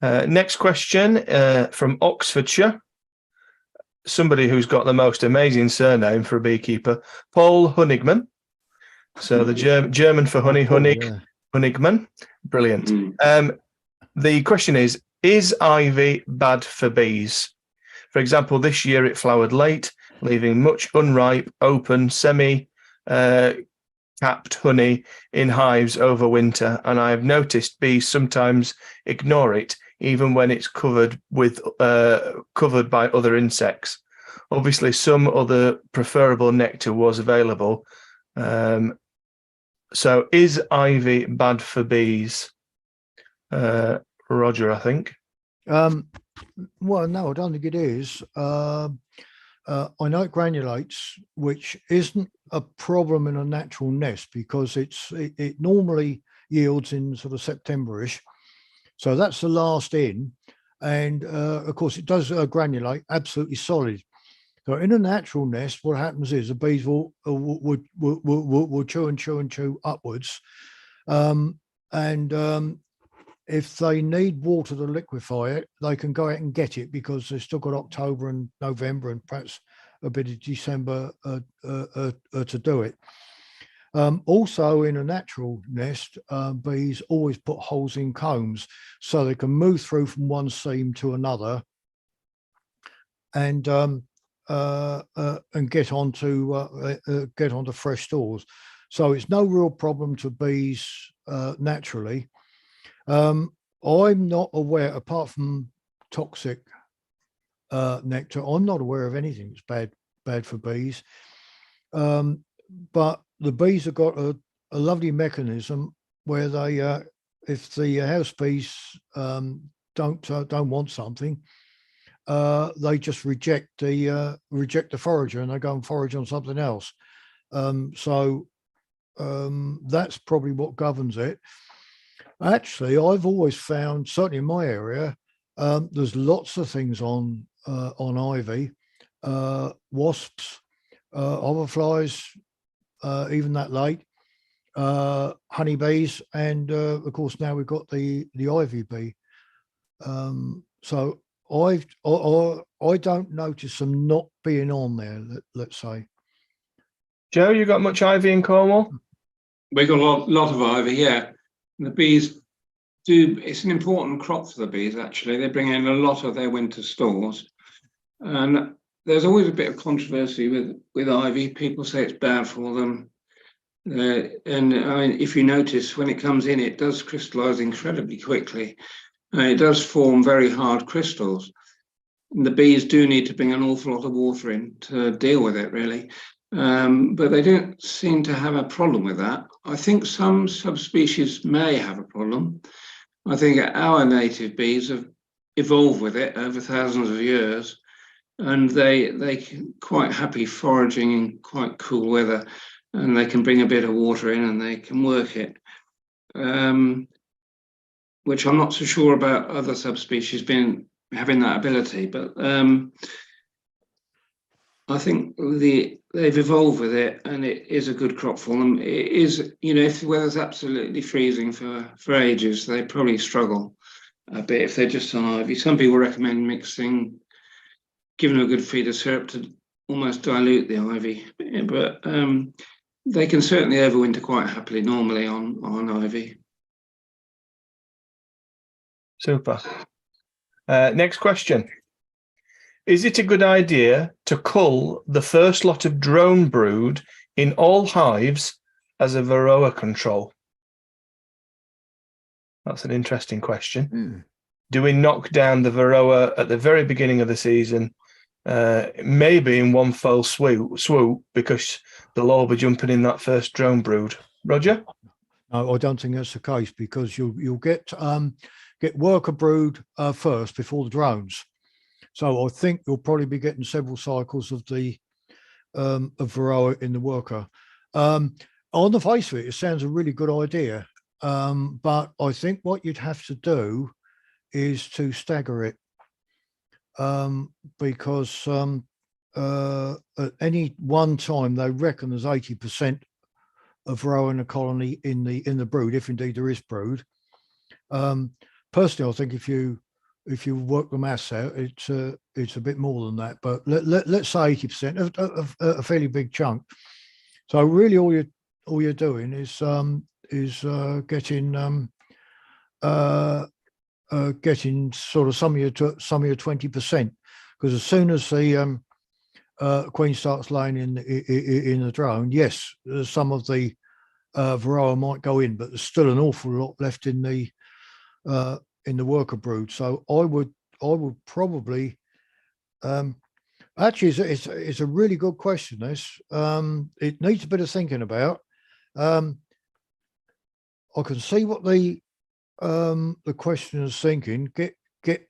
Next question from Oxfordshire. Somebody who's got the most amazing surname for a beekeeper, Paul Honigman. So the German for honey, Honigman. Brilliant. The question is ivy bad for bees? For example, this year it flowered late, leaving much unripe, open, semi-capped honey in hives over winter, and I have noticed bees sometimes ignore it, even when it's covered by other insects. Obviously, some other preferable nectar was available. So is ivy bad for bees? Roger, I think. Well, no, I don't think it is. I know it granulates, which isn't a problem in a natural nest because it normally yields in sort of September-ish. So that's the last in. And of course, it does granulate absolutely solid. So in a natural nest, what happens is the bees will chew and chew and chew upwards. If they need water to liquefy it, they can go out and get it because they've still got October and November and perhaps a bit of December to do it. Also, in a natural nest, bees always put holes in combs so they can move through from one seam to another and get onto fresh stores. So it's no real problem to bees naturally. I'm not aware, apart from toxic nectar, I'm not aware of anything that's bad for bees. But the bees have got a lovely mechanism where they, if the house bees don't want something, they just reject the forager and they go and forage on something else. So that's probably what governs it. Actually, I've always found, certainly in my area, there's lots of things on ivy, wasps, hoverflies, even that late, honeybees, and of course now we've got the ivy bee. So I don't notice them not being on there. Let's say. Joe, you got much ivy in Cornwall? We got a lot of ivy, yeah. And the bees do. It's an important crop for the bees. Actually, they bring in a lot of their winter stores, and there's always a bit of controversy with ivy. People say it's bad for them, and I mean, if you notice, when it comes in, it does crystallize incredibly quickly, and it does form very hard crystals. And the bees do need to bring an awful lot of water in to deal with it, really. But they don't seem to have a problem with that. I think some subspecies may have a problem. I think our native bees have evolved with it over thousands of years, and they can quite happy foraging in quite cool weather, and they can bring a bit of water in and they can work it, which I'm not so sure about other subspecies having that ability, but I think they've evolved with it, and it is a good crop for them. It is, if the weather's absolutely freezing for ages, they probably struggle a bit if they're just on ivy. Some people recommend giving them a good feed of syrup to almost dilute the ivy, but they can certainly overwinter quite happily normally on ivy. Super. Next question. Is it a good idea to cull the first lot of drone brood in all hives as a Varroa control? That's an interesting question. Do we knock down the Varroa at the very beginning of the season maybe in one fell swoop, because they'll all be jumping in that first drone brood. Roger? No, I don't think that's the case, because you'll get worker brood first before the drones. So I think you'll probably be getting several cycles of the of Varroa in the worker. On the face of it, it sounds a really good idea, but I think what you'd have to do is to stagger it, because at any one time they reckon there's 80% of Varroa in a colony in the brood, if indeed there is brood. Personally, I think if you work the maths out, it's a bit more than that, but let's say 80% of a fairly big chunk. So really, all you're doing is getting sort of some of your 20%, because as soon as the queen starts laying in the drone, yes, some of the Varroa might go in, but there's still an awful lot left in the worker brood. So I would probably actually, it's a really good question. This it needs a bit of thinking about. I can see what the questioner is thinking.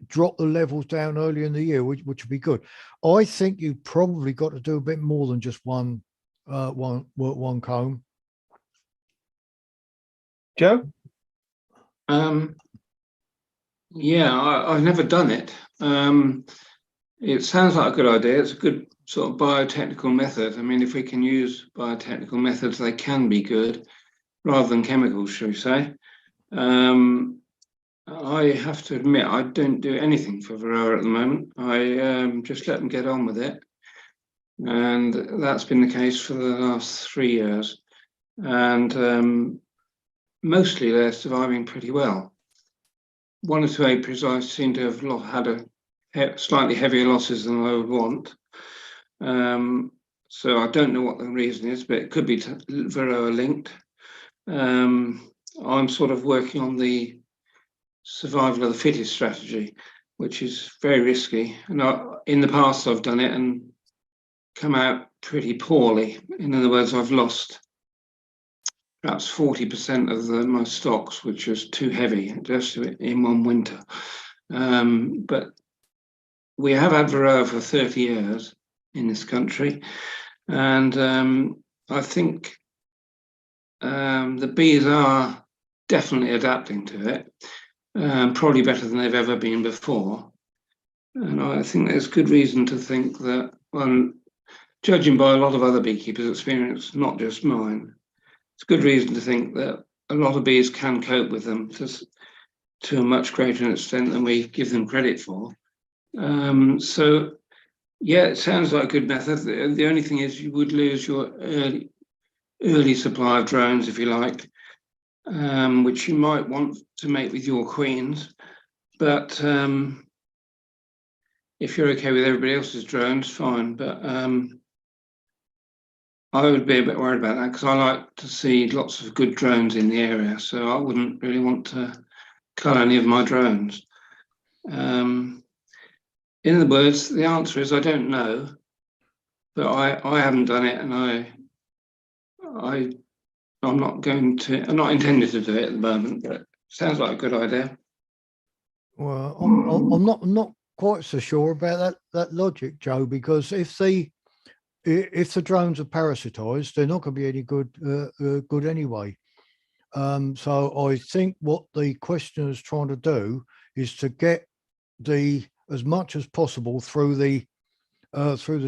Drop the levels down early in the year, which would be good. I think you probably got to do a bit more than just one comb. Joe? Yeah, I've never done it. It sounds like a good idea. It's a good sort of biotechnical method. I mean, if we can use biotechnical methods, they can be good rather than chemicals, shall we say. I have to admit, I don't do anything for Varroa at the moment. I just let them get on with it. And that's been the case for the last 3 years. And mostly they're surviving pretty well. 1 or 2 apiaries I seem to have had slightly heavier losses than I would want. So I don't know what the reason is, but it could be Varroa linked. I'm sort of working on the survival of the fittest strategy, which is very risky. And in the past, I've done it and come out pretty poorly. In other words, I've lost perhaps 40% of my stocks, which was too heavy just in one winter. But we have had Varroa for 30 years in this country, and I think the bees are definitely adapting to it, probably better than they've ever been before. And I think there's good reason to think that, well, judging by a lot of other beekeepers' experience, not just mine, it's good reason to think that a lot of bees can cope with them to a much greater extent than we give them credit for. So, yeah, it sounds like a good method. The only thing is you would lose your early supply of drones, if you like, which you might want to make with your queens. But if you're okay with everybody else's drones, fine. But I would be a bit worried about that, because I like to see lots of good drones in the area. So I wouldn't really want to cull any of my drones. In other words, the answer is I don't know, but I haven't done it, and I'm not intending to do it at the moment, but it sounds like a good idea. Well, I'm not quite so sure about that logic, Joe, because if the drones are parasitized, they're not going to be any good anyway. So I think what the questioner is trying to do is to get as much as possible through the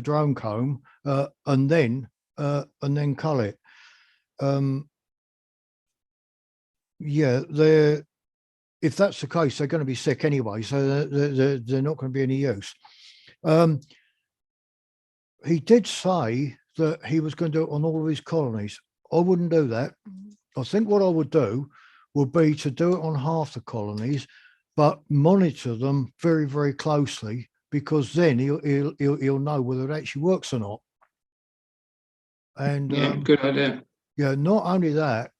drone comb, and then cull it. Yeah, if that's the case, they're going to be sick anyway, so they're not going to be any use. He did say that he was going to do it on all of his colonies. I wouldn't do that. I think what I would do would be to do it on half the colonies, but monitor them very, very closely, because then he'll know whether it actually works or not. And yeah, good idea. Yeah, not only that,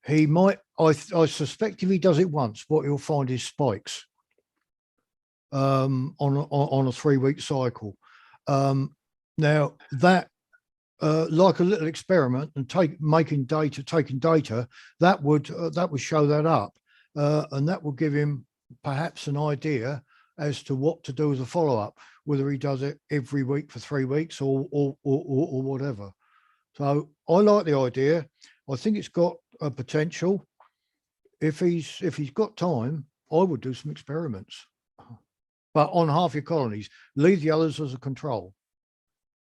he might. I suspect if he does it once, what he'll find is spikes. on a 3-week cycle. Now that, like a little experiment and taking data, that would show that up, and that will give him perhaps an idea as to what to do as a follow-up, whether he does it every week for 3 weeks or whatever. So I like the idea. I think it's got a potential. If he's got time, I would do some experiments, but on half your colonies, leave the others as a control.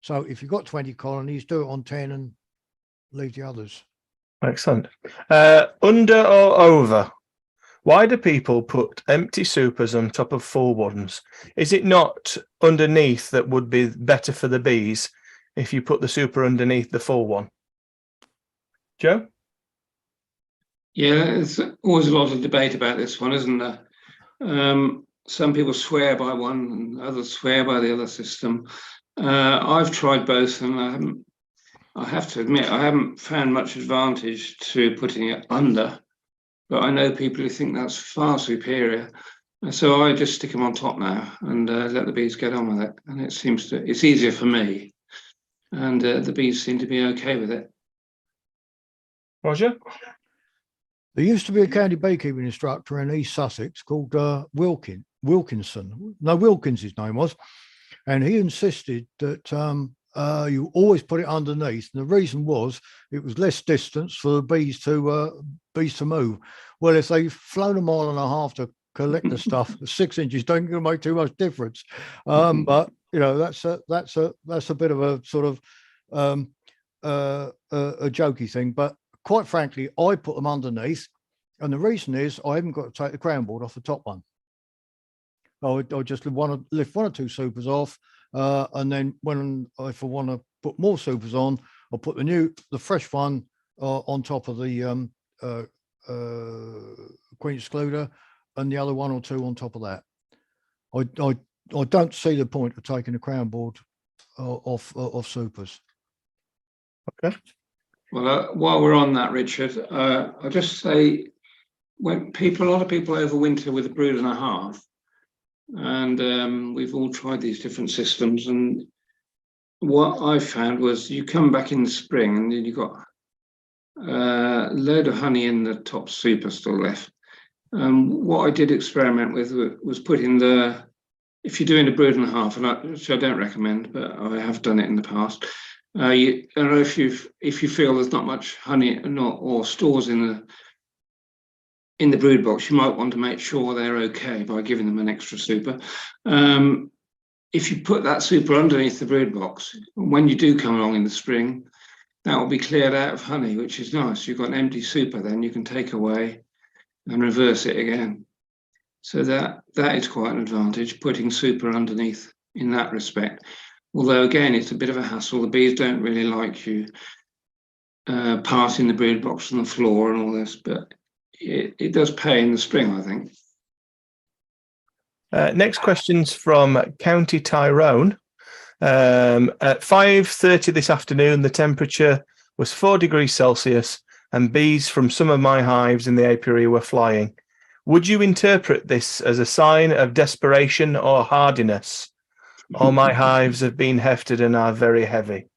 So if you've got 20 colonies, do it on 10 and leave the others. Excellent. Under or over? Why do people put empty supers on top of full ones? Is it not underneath that would be better for the bees if you put the super underneath the full one? Joe? Yeah, there's always a lot of debate about this one, isn't there? Some people swear by one and others swear by the other system. I've tried both, and I have to admit, I haven't found much advantage to putting it under, but I know people who think that's far superior. So I just stick them on top now and let the bees get on with it. And it's easier for me. And the bees seem to be okay with it. Roger? There used to be a county beekeeping instructor in East Sussex called Wilkinson. No, Wilkins his name was. And he insisted that you always put it underneath. And the reason was it was less distance for the bees to move. Well, if they've flown 1.5 miles to collect the stuff, 6 inches don't going to make too much difference. But you know, that's a bit of a sort of a jokey thing. But quite frankly, I put them underneath, and the reason is I haven't got to take the crown board off the top one. I just lift 1 or 2 supers off, and then if I want to put more supers on, I'll put the fresh one on top of the queen excluder, and the other 1 or 2 on top of that. I don't see the point of taking the crown board off supers. Okay. Well, while we're on that, Richard, I'll just say a lot of people overwinter with a brood and a half, and we've all tried these different systems. And what I found was you come back in the spring and then you've got a load of honey in the top super still left. What I did experiment with was putting if you're doing a brood and a half, which I don't recommend, but I have done it in the past. I don't know if you feel there's not much honey or stores in the brood box, you might want to make sure they're okay by giving them an extra super. If you put that super underneath the brood box, when you do come along in the spring, that will be cleared out of honey, which is nice. You've got an empty super, then you can take away and reverse it again. So that is quite an advantage, putting super underneath in that respect. Although, again, it's a bit of a hassle. The bees don't really like you passing the brood box on the floor and all this, but it does pay in the spring, I think. Next question's from County Tyrone. At 5:30 this afternoon, the temperature was 4 degrees Celsius and bees from some of my hives in the apiary were flying. Would you interpret this as a sign of desperation or hardiness? All my hives have been hefted and are very heavy.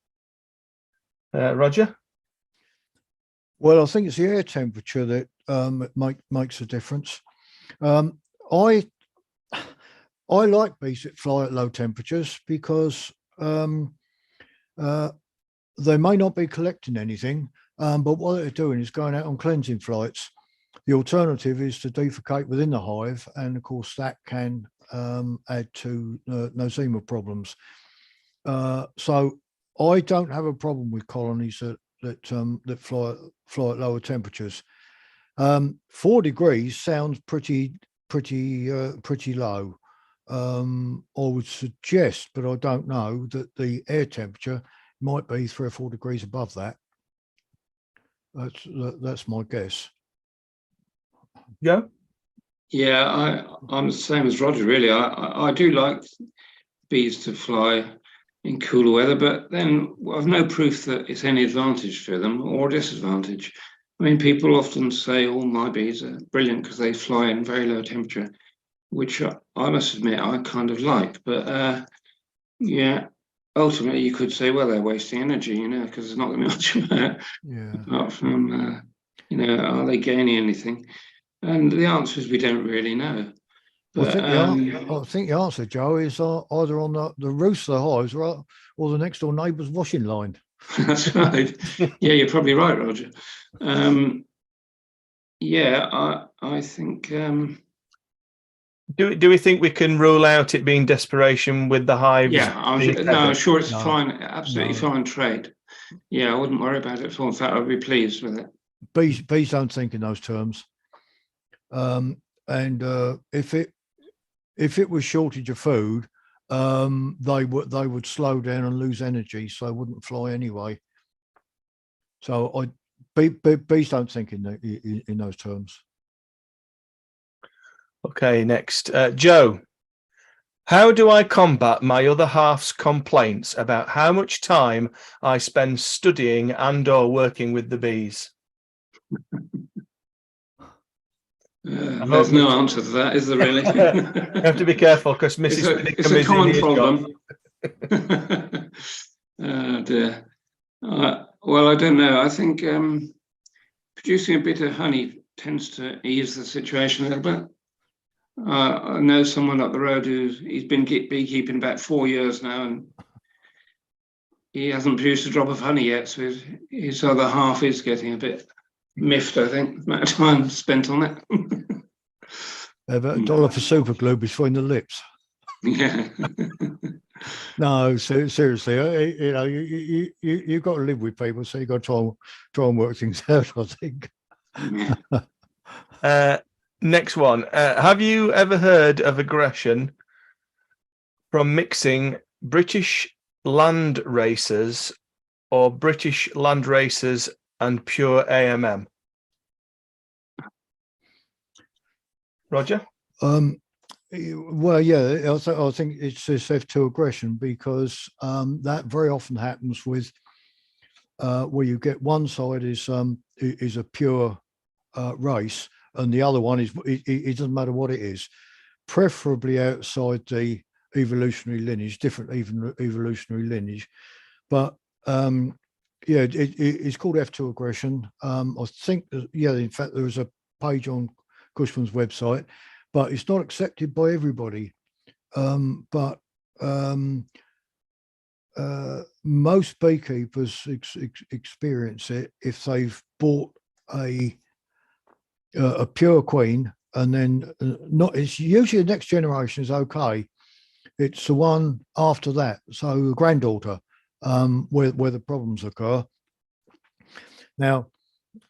Roger? Well, I think it's the air temperature that makes a difference. I like bees that fly at low temperatures because they may not be collecting anything, but what they're doing is going out on cleansing flights. The alternative is to defecate within the hive, and of course that can add to nosema problems. So I don't have a problem with colonies that fly at lower temperatures. 4 degrees sounds pretty low. I would suggest, but I don't know, that the air temperature might be 3 or 4 degrees above that. That's my guess. Yeah. Yeah, I'm the same as Roger, really. I do like bees to fly in cooler weather, but then I've no proof that it's any advantage for them or disadvantage. I mean, people often say, my bees are brilliant because they fly in very low temperature. which I must admit I kind of like. But yeah, ultimately you could say, well, they're wasting energy, you know, because there's not going to be much about it, Yeah. apart from, you know, are they gaining anything? And the answer is we don't really know. I But think I think the answer, Joe, is either on the roofs of the hives or the next door neighbour's washing line. that's right. Yeah, you're probably right, Roger. Yeah, I think. Do we think we can rule out it being desperation with the hives? Yeah, being I'm feathered? sure it's No, fine, absolutely no. fine trade. Yeah, I wouldn't worry about it at all. In fact, I'd be pleased with it. Bees don't think in those terms. And if it was shortage of food, they would slow down and lose energy, so they wouldn't fly anyway. So bees don't think in those terms. Okay, next, Joe. How do I combat my other half's complaints about how much time I spend studying and/or working with the bees? There's no answer to that, is there really? You have to be careful because Mrs. It's Whitcomb a is in common earshot. problem. Oh dear. Well, I don't know. I think producing a bit of honey tends to ease the situation a little bit. I know someone up the road he's been beekeeping about 4 years now, and he hasn't produced a drop of honey yet. So his other half is getting a bit miffed, I think, the amount of time spent on it. About $1 for super glue between the lips. Yeah. No, seriously, you know, you've got to live with people, so you've got to try and work things out, I think. Yeah. Next one. Have you ever heard of aggression from mixing British land racers or British land racers and pure AMM? Roger? Well, yeah, I think it's this F2 aggression, because that very often happens with where you get one side is a pure race, and the other one is it doesn't matter what it is, preferably outside the evolutionary lineage, different evolutionary lineage. But yeah, it's called F2 aggression. I think, yeah, in fact, there was a page on Cushman's website, but it's not accepted by everybody. But most beekeepers experience it if they've bought a pure queen, and then not. It's usually the next generation is okay. It's the one after that, so the granddaughter, where the problems occur. Now,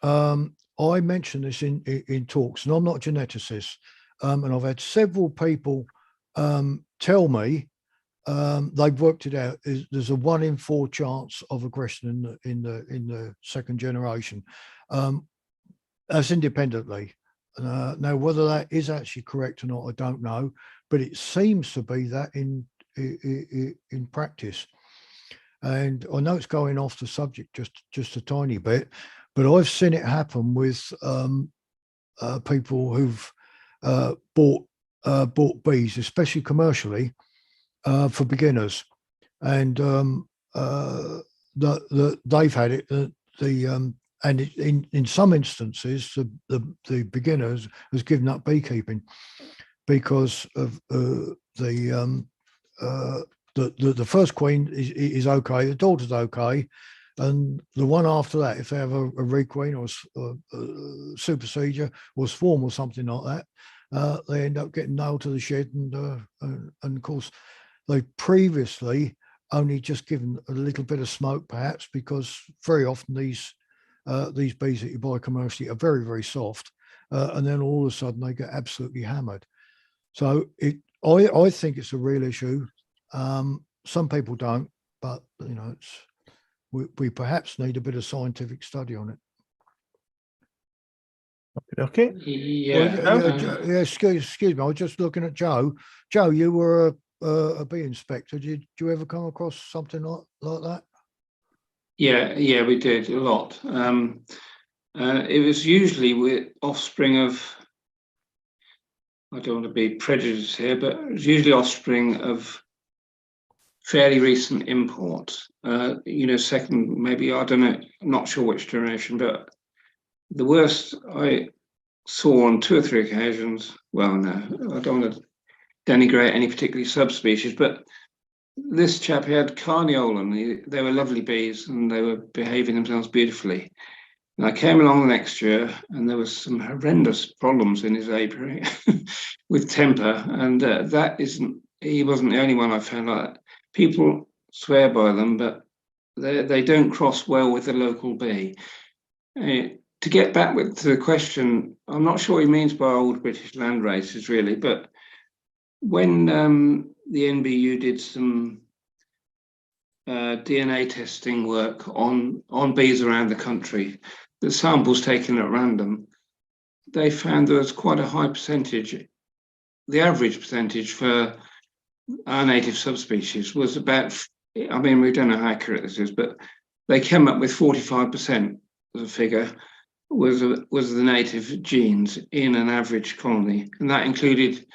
I mentioned this in talks, and I'm not a geneticist, and I've had several people tell me they've worked it out. There's a 1 in 4 chance of aggression in the second generation. That's independently. Now, whether that is actually correct or not, I don't know, but it seems to be that in practice. And I know it's going off the subject just a tiny bit, but I've seen it happen with people who've bought bees, especially commercially, for beginners, and they've had it. And in some instances, the beginners has given up beekeeping because of the first queen is okay, the daughter's okay, and the one after that, if they have a requeen or a supersedure or swarm or something like that, they end up getting nailed to the shed, and of course they previously only just given a little bit of smoke, perhaps, because very often these bees that you buy commercially are very, very soft, and then all of a sudden they get absolutely hammered. So I think it's a real issue. Some people don't, but you know, we perhaps need a bit of scientific study on it. Okay. Yeah. Well, yeah, excuse me. I was just looking at Joe. Joe, you were a bee inspector. Did you ever come across something like that? Yeah, we did a lot. It was usually with offspring of I don't want to be prejudiced here, but it's usually offspring of fairly recent imports. Second, maybe, I don't know, not sure which generation, but the worst I saw on 2 or 3 occasions, well, no, I don't want to denigrate any particular subspecies, but this chap, he had carniolan. They were lovely bees and they were behaving themselves beautifully. And I came along the next year and there was some horrendous problems in his apiary with temper. And he wasn't the only one I found like that. People swear by them, but they don't cross well with the local bee. To get back to the question, I'm not sure what he means by old British land races, really, but when the NBU did some DNA testing work on bees around the country, the samples taken at random, they found there was quite a high percentage. The average percentage for our native subspecies was about, I mean, we don't know how accurate this is, but they came up with 45% as a figure was the native genes in an average colony. And that included,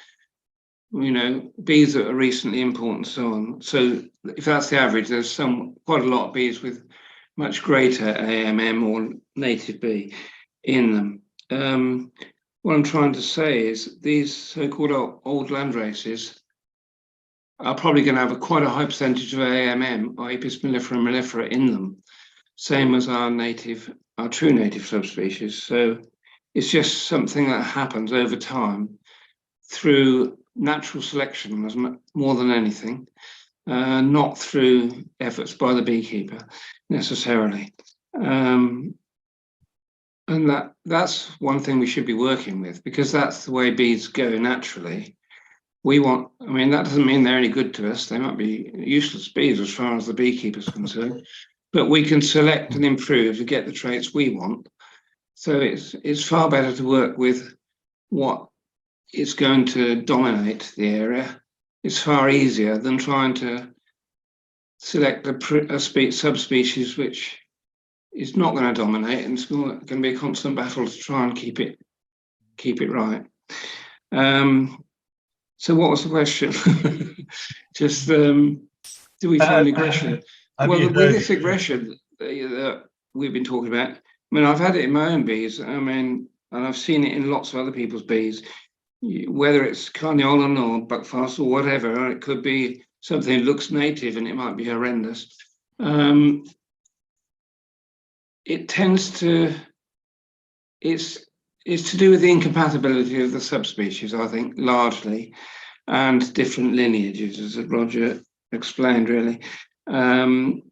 bees that are recently imported and so on. So if that's the average, there's quite a lot of bees with much greater AMM or native bee in them. What I'm trying to say is these so-called old land races are probably going to have quite a high percentage of AMM, or Apis mellifera mellifera, in them, same as our true native subspecies. So it's just something that happens over time through natural selection more than anything, not through efforts by the beekeeper necessarily. And that's one thing we should be working with, because that's the way bees go naturally. That doesn't mean they're any good to us. They might be useless bees as far as the beekeeper's concerned, but we can select and improve to get the traits we want. So it's far better to work with what is going to dominate the area. It's far easier than trying to select a subspecies which is not going to dominate, and it's going to be a constant battle to try and keep it right. So what was the question? Just do we find aggression? Well, with this aggression that we've been talking about, I mean, I've had it in my own bees. And I've seen it in lots of other people's bees, whether it's carniolan or buckfast or whatever, or it could be something that looks native and it might be horrendous. It tends to, it's to do with the incompatibility of the subspecies, I think, largely, and different lineages, as Roger explained, really. And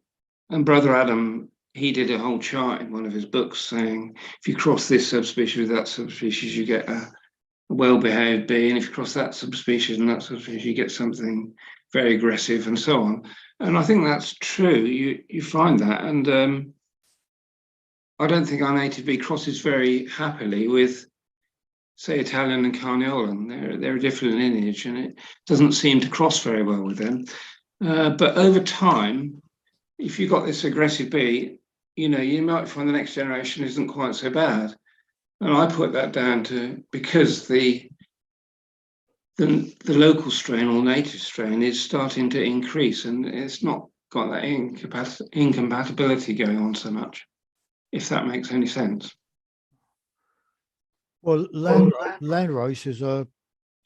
Brother Adam, he did a whole chart in one of his books saying, if you cross this subspecies with that subspecies, you get a well-behaved bee, and if you cross that subspecies and that subspecies, you get something very aggressive, and so on. And I think that's true. You find that, and I don't think our native bee crosses very happily with, say, Italian and carniolan. They're a different lineage, and it doesn't seem to cross very well with them. But over time, if you've got this aggressive bee, you might find the next generation isn't quite so bad. And I put that down to because the local strain or native strain is starting to increase, and it's not got that incompatibility going on so much, if that makes any sense. Well, land race is a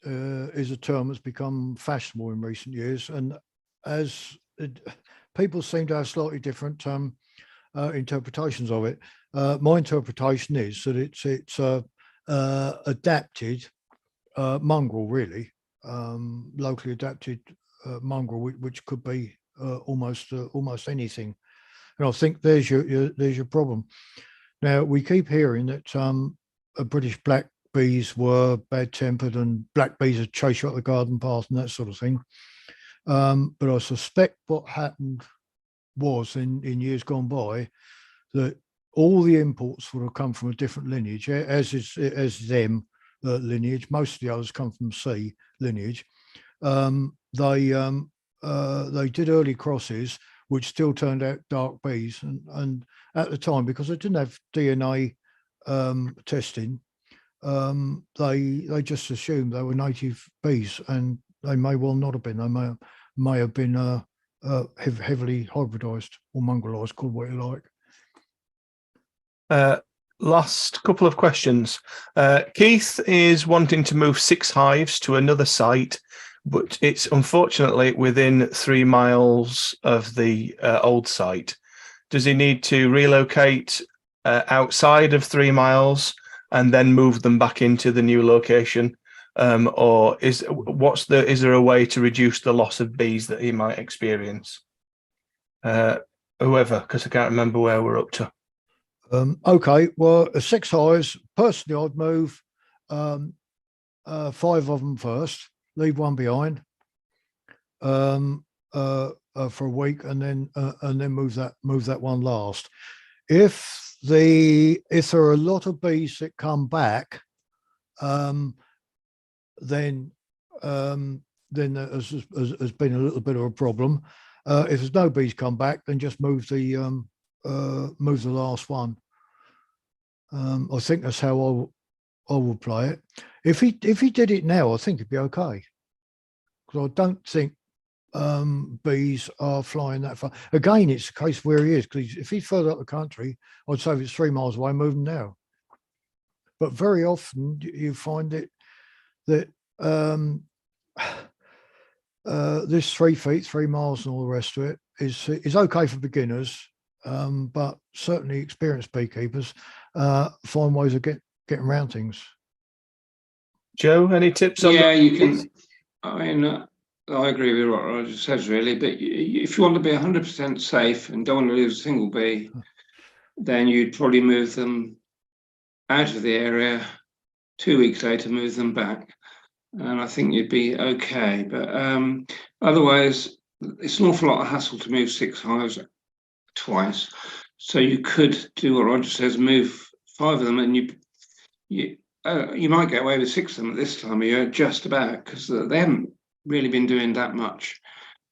term that's become fashionable in recent years, and people seem to have slightly different interpretations of it. My interpretation is that it's adapted mongrel, really, locally adapted mongrel, which could be almost anything. And I think there's your problem. Now, we keep hearing that British black bees were bad-tempered and black bees would chase you up the garden path and that sort of thing. But I suspect what happened was in years gone by that all the imports would have come from a different lineage, as them lineage. Most of the others come from C lineage. They did early crosses, which still turned out dark bees, and at the time, because they didn't have DNA testing, they just assumed they were native bees, and they may well not have been. They may have been heavily hybridized or mongrelized, call what you like. Last couple of questions. Keith is wanting to move 6 hives to another site, but it's unfortunately within 3 miles of the old site. Does he need to relocate outside of 3 miles and then move them back into the new location? Or is there a way to reduce the loss of bees that he might experience? Whoever, because I can't remember where we're up to. Okay, well, 6 hives, personally, I'd move 5 of them first, leave 1 behind for a week, and then move that one last. If there are a lot of bees that come back, then has been a little bit of a problem. If there's no bees come back, then just move the last one. I think that's how I will play it. If he did it now, I think it'd be okay, because I don't think bees are flying that far. Again, it's a case where he is, because if he's further up the country, I'd say if it's 3 miles away, move him now. But very often you find it that this 3 feet, 3 miles, and all the rest of it is okay for beginners, but certainly experienced beekeepers find ways of getting around things. Joe, any tips on Yeah, that? you can. I mean, I agree with what Roger says, really. But if you want to be 100% safe and don't want to lose a single bee, then you'd probably move them out of the area. 2 weeks later, move them back, and I think you'd be okay. But otherwise, it's an awful lot of hassle to move 6 hives twice. So you could do what Roger says: move 5 of them, and you might get away with 6 of them at this time of year, just about, because they haven't really been doing that much.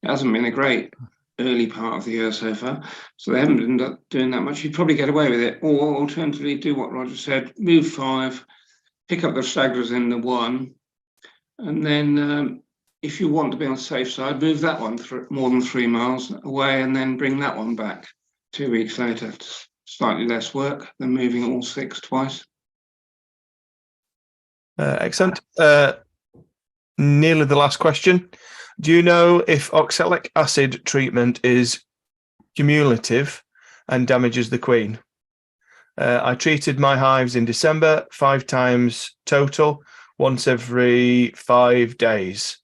It hasn't been a great early part of the year so far, so they haven't been doing that much. You'd probably get away with it, or alternatively do what Roger said: move 5, pick up the stragglers in the 1, and then if you want to be on the safe side, move that one more than 3 miles away, and then bring that one back 2 weeks later. Slightly less work than moving all 6 twice. Excellent. Nearly the last question. Do you know if oxalic acid treatment is cumulative and damages the queen? I treated my hives in December 5 times total, once every 5 days.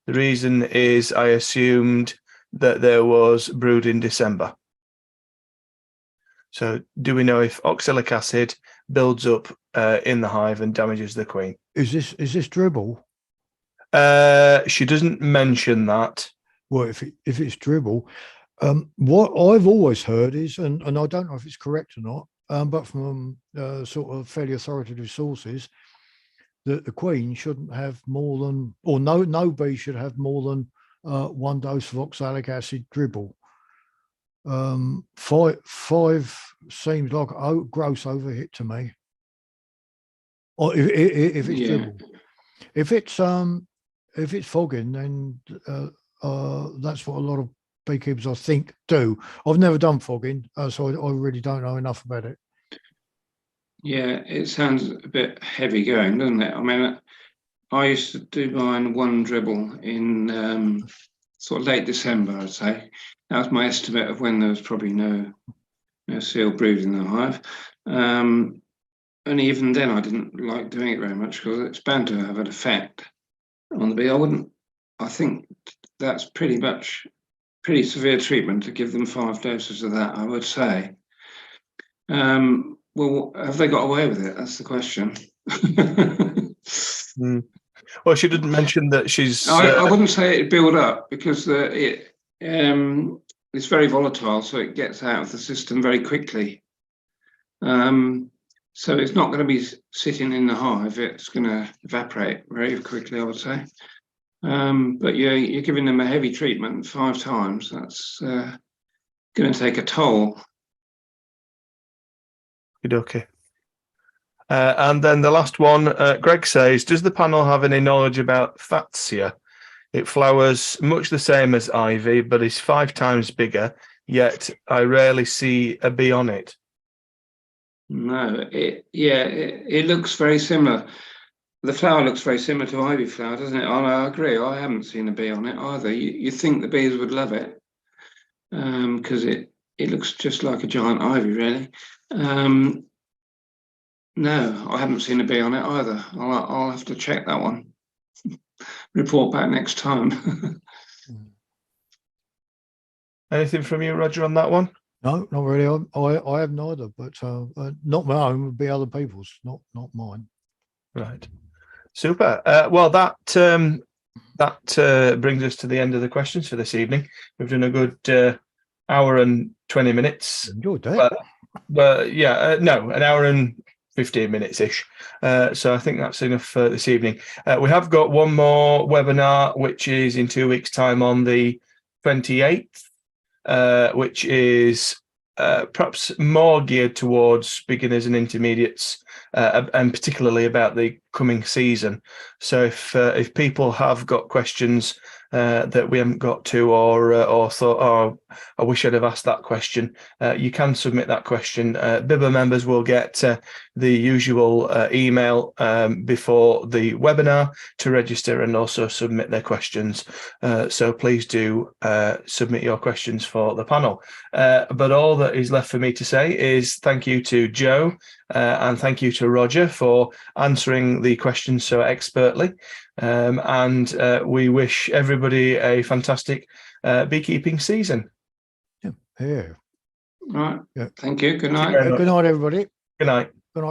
The reason is I assumed that there was brood in December. So do we know if oxalic acid builds up in the hive and damages the queen? Is this dribble? She doesn't mention that. Well, if it's dribble, what I've always heard is, and I don't know if it's correct or not, but from sort of fairly authoritative sources, that the queen shouldn't have more than, or no bee should have more than 1 dose of oxalic acid dribble. 5 seems like a gross overhit to me. Or if it's dribble, if it's fogging, then that's what a lot of beekeepers, I think, do. I've never done fogging, so I really don't know enough about it. Yeah, it sounds a bit heavy going, doesn't it? I mean, I used to do mine 1 dribble in sort of late December, I'd say. That was my estimate of when there was probably no seal brood in the hive. And even then, I didn't like doing it very much, because it's bound to have an effect on the bee. I think that's pretty severe treatment to give them 5 doses of that, I would say. Well, have they got away with it? That's the question. Well, she didn't mention that she's... I wouldn't say it'd build up, because it's very volatile, so it gets out of the system very quickly. So it's not going to be sitting in the hive. It's going to evaporate very quickly, I would say. But you're giving them a heavy treatment 5 times. That's going to take a toll. Okay. And then the last one, Greg says, does the panel have any knowledge about Fatsia? It flowers much the same as ivy, but is 5 times bigger, yet I rarely see a bee on it. No, it looks very similar. The flower looks very similar to ivy flower, doesn't it? I agree. I haven't seen a bee on it either. You think the bees would love it because it looks just like a giant ivy, really. No, I haven't seen a bee on it either. I'll have to check that one. Report back next time. Anything from you, Roger, on that one? No, not really. I have neither, but not my own, would be other people's, not mine. Right. Super. Well, that brings us to the end of the questions for this evening. We've done a good hour and 20 minutes. Enjoyed that. But yeah, no, an hour and 15 minutes ish. So I think that's enough for this evening. We have got one more webinar, which is in 2 weeks' time on the 28th, which is perhaps more geared towards beginners and intermediates, and particularly about the coming season. So if people have got questions that we haven't got to, or thought, oh, I wish I'd have asked that question, you can submit that question. BIBBA members will get the usual email before the webinar to register and also submit their questions. So please do submit your questions for the panel. But all that is left for me to say is thank you to Joe and thank you to Roger for answering the questions so expertly. And we wish everybody a fantastic beekeeping season. Yeah. All right. Yeah. Thank you. Good Thank you night. very much. Good night, everybody. Good night.